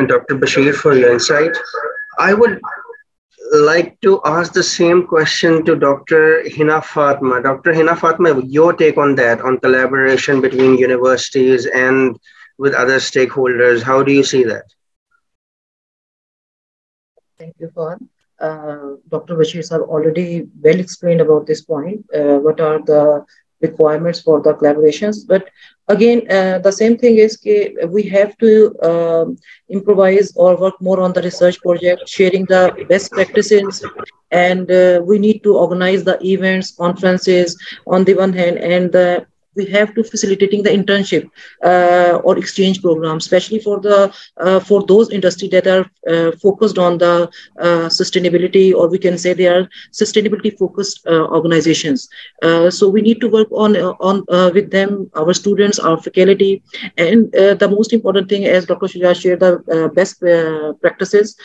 Dr. Bashir, for your insight. I would like to ask the same question to Dr. Hina Fatma. Dr. Hina Fatma, your take on that, on collaboration between universities and with other stakeholders. How do you see that? Thank you, Fahad. Dr. Bashir sir already well explained about this point. What are the requirements for the collaborations? But again, the same thing is we have to improvise or work more on the research project, sharing the best practices, and we need to organize the events, conferences on the one hand, and we have to facilitating the internship or exchange programs, especially for those industries that are focused on the sustainability, or we can say they are sustainability focused organizations. So we need to work on with them, our students, our faculty, and the most important thing, as Dr. Shujat shared, the best practices.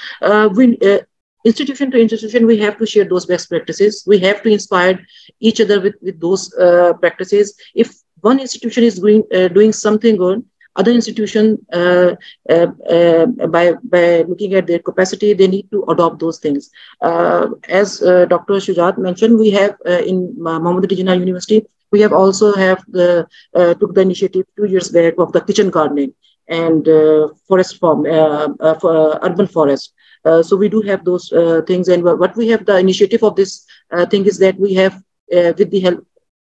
Institution to institution, we have to share those best practices. We have to inspire each other with those practices. If one institution is doing something good, Other institutions, by looking at their capacity, they need to adopt those things. As Dr. Shujat mentioned, we have in Muhammad Ali Jinnah University, we have also took the initiative 2 years back of the kitchen gardening and forest farm, for urban forest. So we do have those things, and what we have the initiative of this thing is that we have with the help.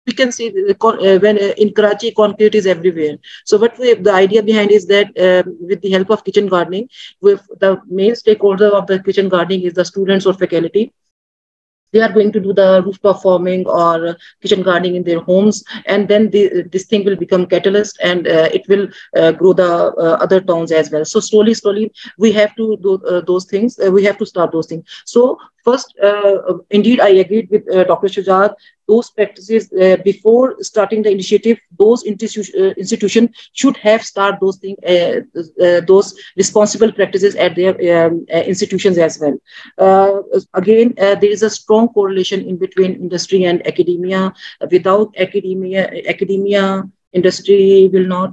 We can see when in Karachi, concrete is everywhere. So what the idea behind is that with the help of kitchen gardening, with the main stakeholder of the kitchen gardening is the students or faculty. They are going to do the rooftop farming or kitchen gardening in their homes, and then this thing will become catalyst, and it will grow the other towns as well. So slowly, we have to do those things. We have to start those things. So first, indeed, I agreed with Dr. Shujat. Those practices before starting the initiative, those institutions should have started those things, those responsible practices at their institutions as well. Again, there is a strong correlation in between industry and academia. Without academia, industry will not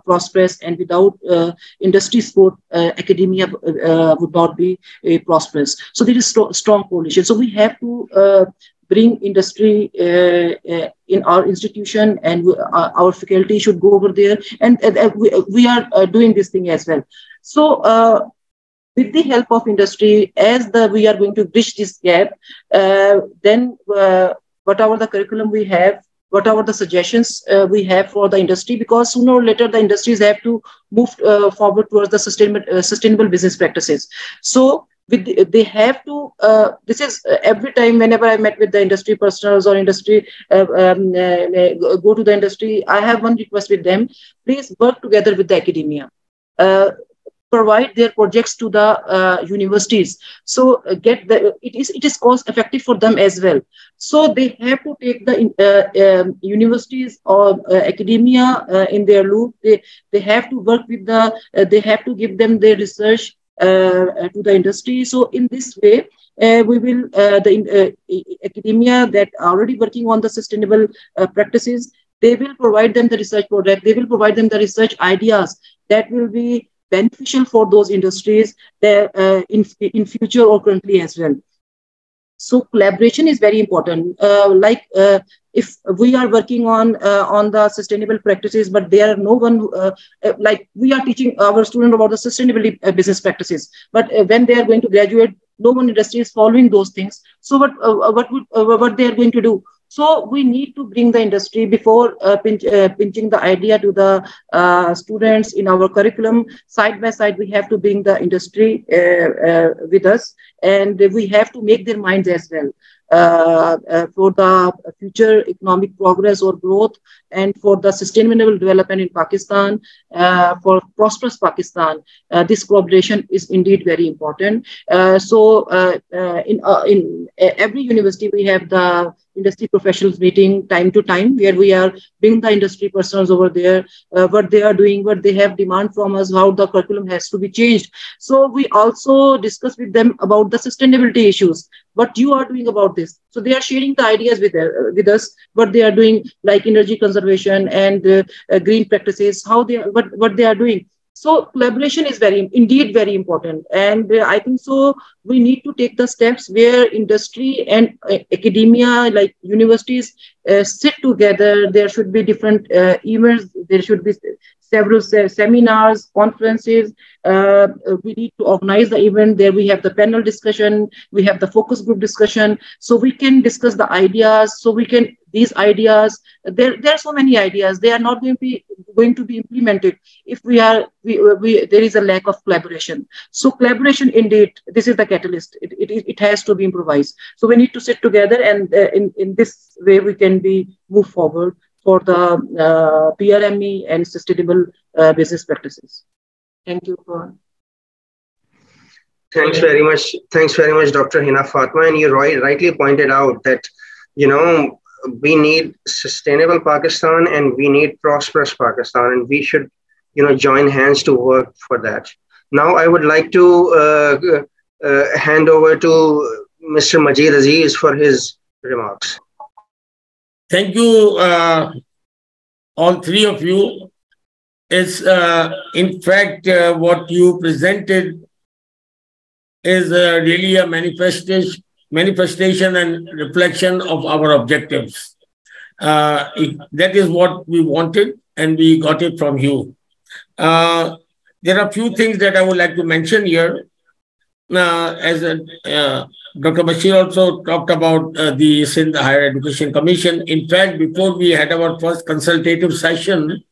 prosperous, and without industry support, academia would not be prosperous. So there is strong correlation. So we have to bring industry in our institution, and our faculty should go over there, and we are doing this thing as well. So with the help of industry, as we are going to bridge this gap, then whatever the curriculum we have, whatever the suggestions we have for the industry, because sooner or later the industries have to move forward towards the sustainable business practices. So they have to, this is every time whenever I met with the industry personals or industry, go to the industry, I have one request with them: please work together with the academia. Provide their projects to the universities. So it is cost effective for them as well. So they have to take the universities or academia in their loop. They have to work with they have to give them their research to the industry. So in this way, we will, the academia that are already working on the sustainable practices, they will provide them the research project, they will provide them the research ideas that will be beneficial for those industries in future or currently as well. So collaboration is very important. If we are working on the sustainable practices, but there are no one, like we are teaching our students about the sustainable business practices, but when they are going to graduate, no one industry is following those things. So what they are going to do? So we need to bring the industry before pinching the idea to the students in our curriculum. Side by side, we have to bring the industry with us, and we have to make their minds as well for the future economic progress or growth, and for the sustainable development in Pakistan, for prosperous Pakistan. This collaboration is indeed very important. In every university, we have the industry professionals meeting time to time, where we are bringing the industry persons over there, what they are doing, what they have demand from us, how the curriculum has to be changed. So we also discuss with them about the sustainability issues, what you are doing about this. So they are sharing the ideas with us, what they are doing, like energy conservation and green practices, what they are doing. So collaboration is indeed very important. And I think so we need to take the steps where industry and academia, like universities, sit together. There should be different events. There should be several seminars, conferences. We need to organize the event. There we have the panel discussion. We have the focus group discussion. So we can discuss the ideas. So we can, these ideas, there are so many ideas. They are not going to be implemented if there is a lack of collaboration. So collaboration, indeed, this is the catalyst. It has to be improvised. So we need to sit together, and in this way we can move forward for the PRME and sustainable business practices. Thank you. Thanks very much. Thanks very much, Dr. Hina Fatma. And you rightly pointed out that, we need sustainable Pakistan and we need prosperous Pakistan, and we should, join hands to work for that. Now, I would like to hand over to Mr. Majid Aziz for his remarks. Thank you, all three of you. It's, in fact, what you presented is really a manifestation and reflection of our objectives. That is what we wanted, and we got it from you. There are a few things that I would like to mention here. Dr. Bashir also talked about the Sindh Higher Education Commission. In fact, before we had our first consultative session,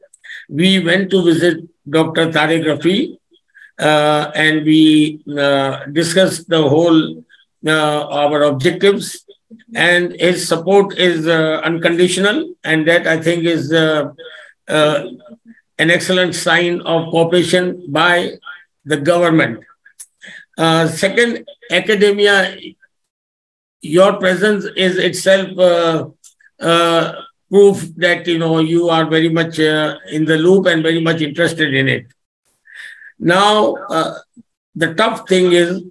we went to visit Dr. Tariq Rafi, and we discussed the whole our objectives, and his support is unconditional, and that I think is an excellent sign of cooperation by the government. Second, academia, your presence is itself proof that you are very much in the loop and very much interested in it. Now, the tough thing is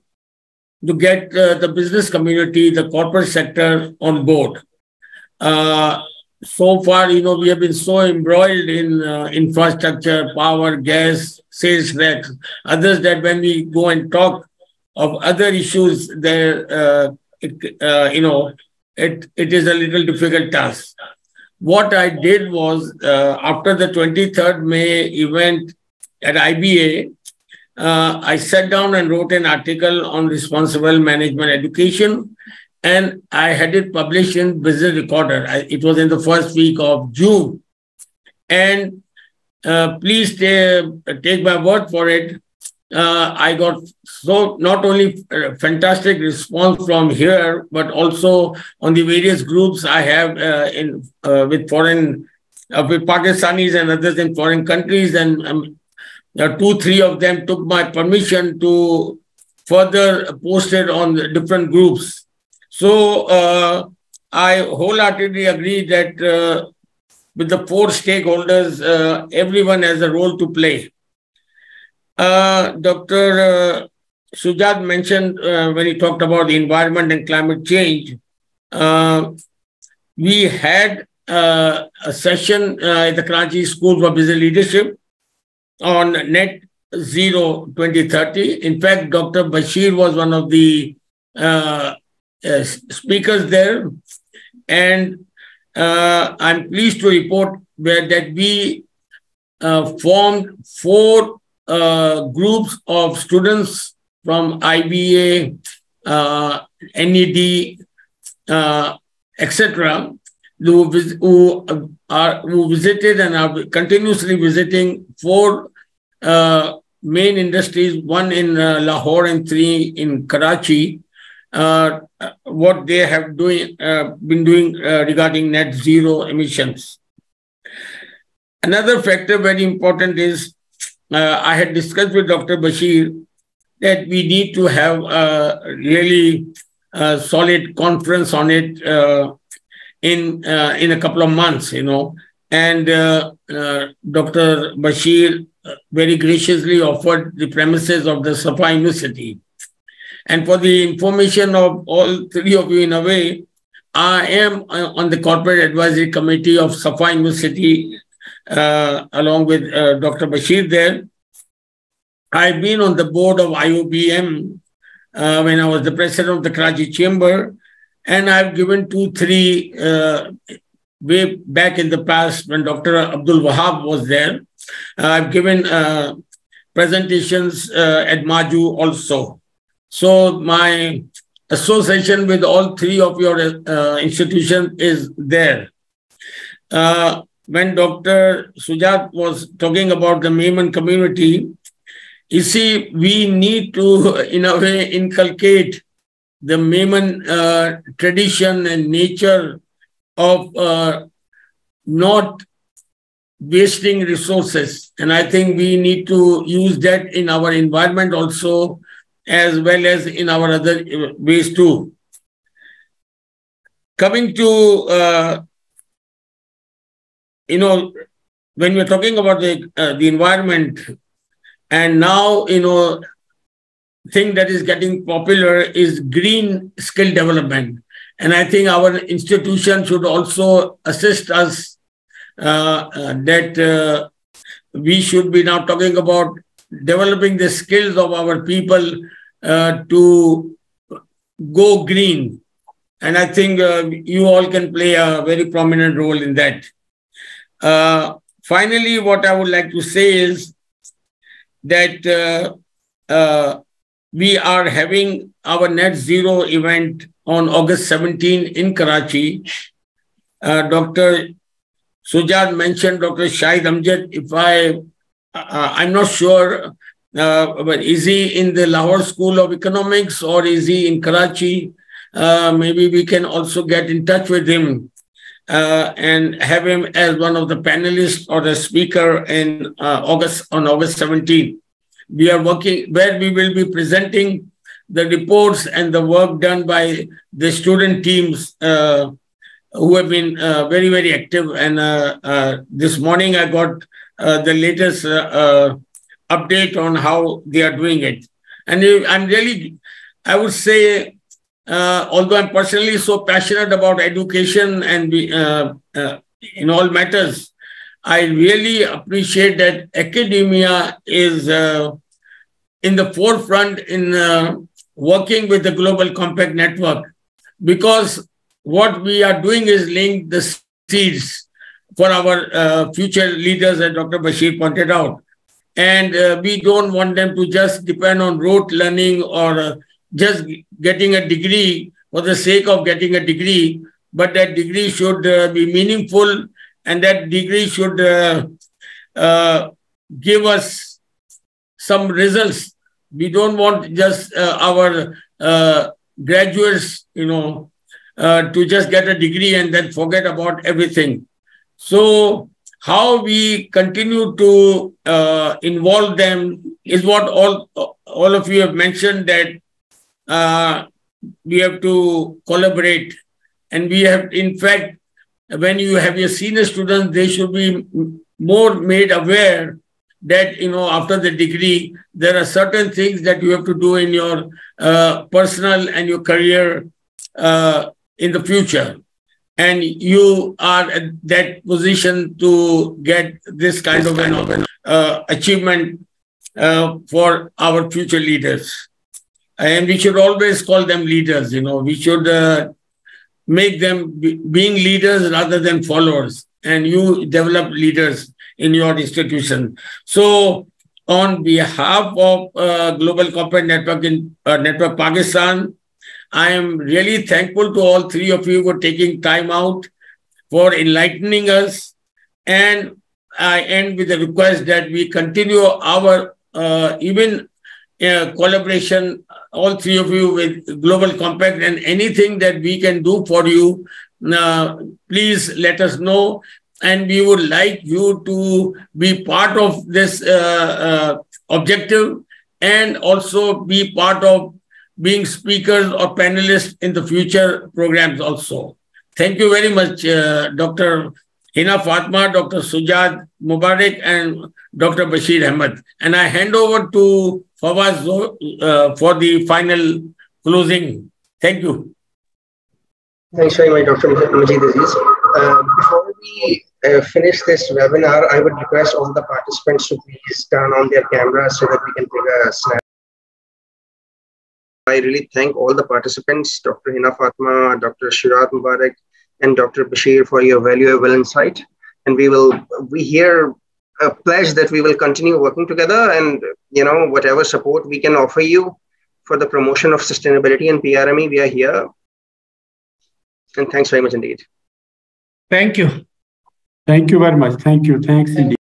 to get the business community, the corporate sector on board. So far, we have been so embroiled in infrastructure, power, gas, sales tax, others, that when we go and talk of other issues, there, it is a little difficult task. What I did was, after the 23rd May event at IBA, I sat down and wrote an article on responsible management education, and I had it published in Business Recorder. It was in the first week of June. And please take my word for it. I got not only fantastic response from here, but also on the various groups I have with Pakistanis and others in foreign countries, and 2-3 of them took my permission to further post it on the different groups. So I wholeheartedly agree that with the 4 stakeholders, everyone has a role to play. Dr. Shujat mentioned when he talked about the environment and climate change, we had a session at the Karachi School for Business Leadership on Net Zero 2030. In fact, Dr. Bashir was one of the speakers there. And I'm pleased to report that we formed 4 groups of students from IBA, NED, etc., who visited and are continuously visiting 4 main industries, 1 in Lahore and 3 in Karachi, what they have been doing regarding net zero emissions. Another factor very important is, I had discussed with Dr. Bashir that we need to have a really solid conference on it in a couple of months, And Dr. Bashir very graciously offered the premises of the Safa University. And for the information of all 3 of you, in a way, I am on the corporate advisory committee of Safa University, along with Dr. Bashir there. I've been on the board of IOBM when I was the president of the Karachi Chamber, and I've given 2-3 way back in the past when Dr. Abdul Wahab was there. I've given presentations at Maju also. So my association with all 3 of your institutions is there. When Dr. Shujat was talking about the Maiman community, you see, we need to, in a way, inculcate the Maiman tradition and nature of not wasting resources. And I think we need to use that in our environment also, as well as in our other ways too. Coming to, when we're talking about the environment, and now, thing that is getting popular is green skill development. And I think our institution should also assist us that we should be now talking about developing the skills of our people to go green. And I think you all can play a very prominent role in that. Finally, what I would like to say is that we are having our net zero event on August 17 in Karachi. Dr. Sujat mentioned Dr. Shahid Amjad. I'm not sure, but is he in the Lahore School of Economics or is he in Karachi? Maybe we can also get in touch with him and have him as one of the panelists or the speaker in on August 17. We are working where we will be presenting the reports and the work done by the student teams who have been very, very active. And this morning I got the latest update on how they are doing it. And I'm really, I would say, although I'm personally so passionate about education and in all matters, I really appreciate that academia is in the forefront in working with the Global Compact Network, because what we are doing is laying the seeds for our future leaders, as Dr. Bashir pointed out. And we don't want them to just depend on rote learning or just getting a degree for the sake of getting a degree, but that degree should be meaningful, and that degree should give us some results. We don't want just our graduates, to just get a degree and then forget about everything. So how we continue to involve them is what all of you have mentioned, that we have to collaborate. And we have, in fact, when you have your senior students, they should be more made aware that, after the degree, there are certain things that you have to do in your personal and your career in the future. And you are at that position to get this kind of an achievement for our future leaders. And we should always call them leaders. We should make them being leaders rather than followers. And you develop leaders in your institution. So on behalf of Global Compact Network in Network Pakistan, I am really thankful to all three of you for taking time out for enlightening us. And I end with a request that we continue our collaboration, all three of you, with Global Compact, and anything that we can do for you, please let us know. And we would like you to be part of this objective, and also be part of being speakers or panelists in the future programs also. Thank you very much, Dr. Hina Fatma, Dr. Sujat Mubarak, and Dr. Bashir Ahmed. And I hand over to Fawaz for the final closing. Thank you. Thanks very much, Dr. Majid Aziz. Before we finish this webinar, I would request all the participants to please turn on their cameras so that we can take a snap. I really thank all the participants, Dr. Hina Fatma, Dr. Sujat Mubarak, and Dr. Bashir, for your valuable insight. And we here pledge that we will continue working together, and whatever support we can offer you for the promotion of sustainability and PRME, we are here. And thanks very much indeed. Thank you. Thank you very much. Thank you. Thanks indeed.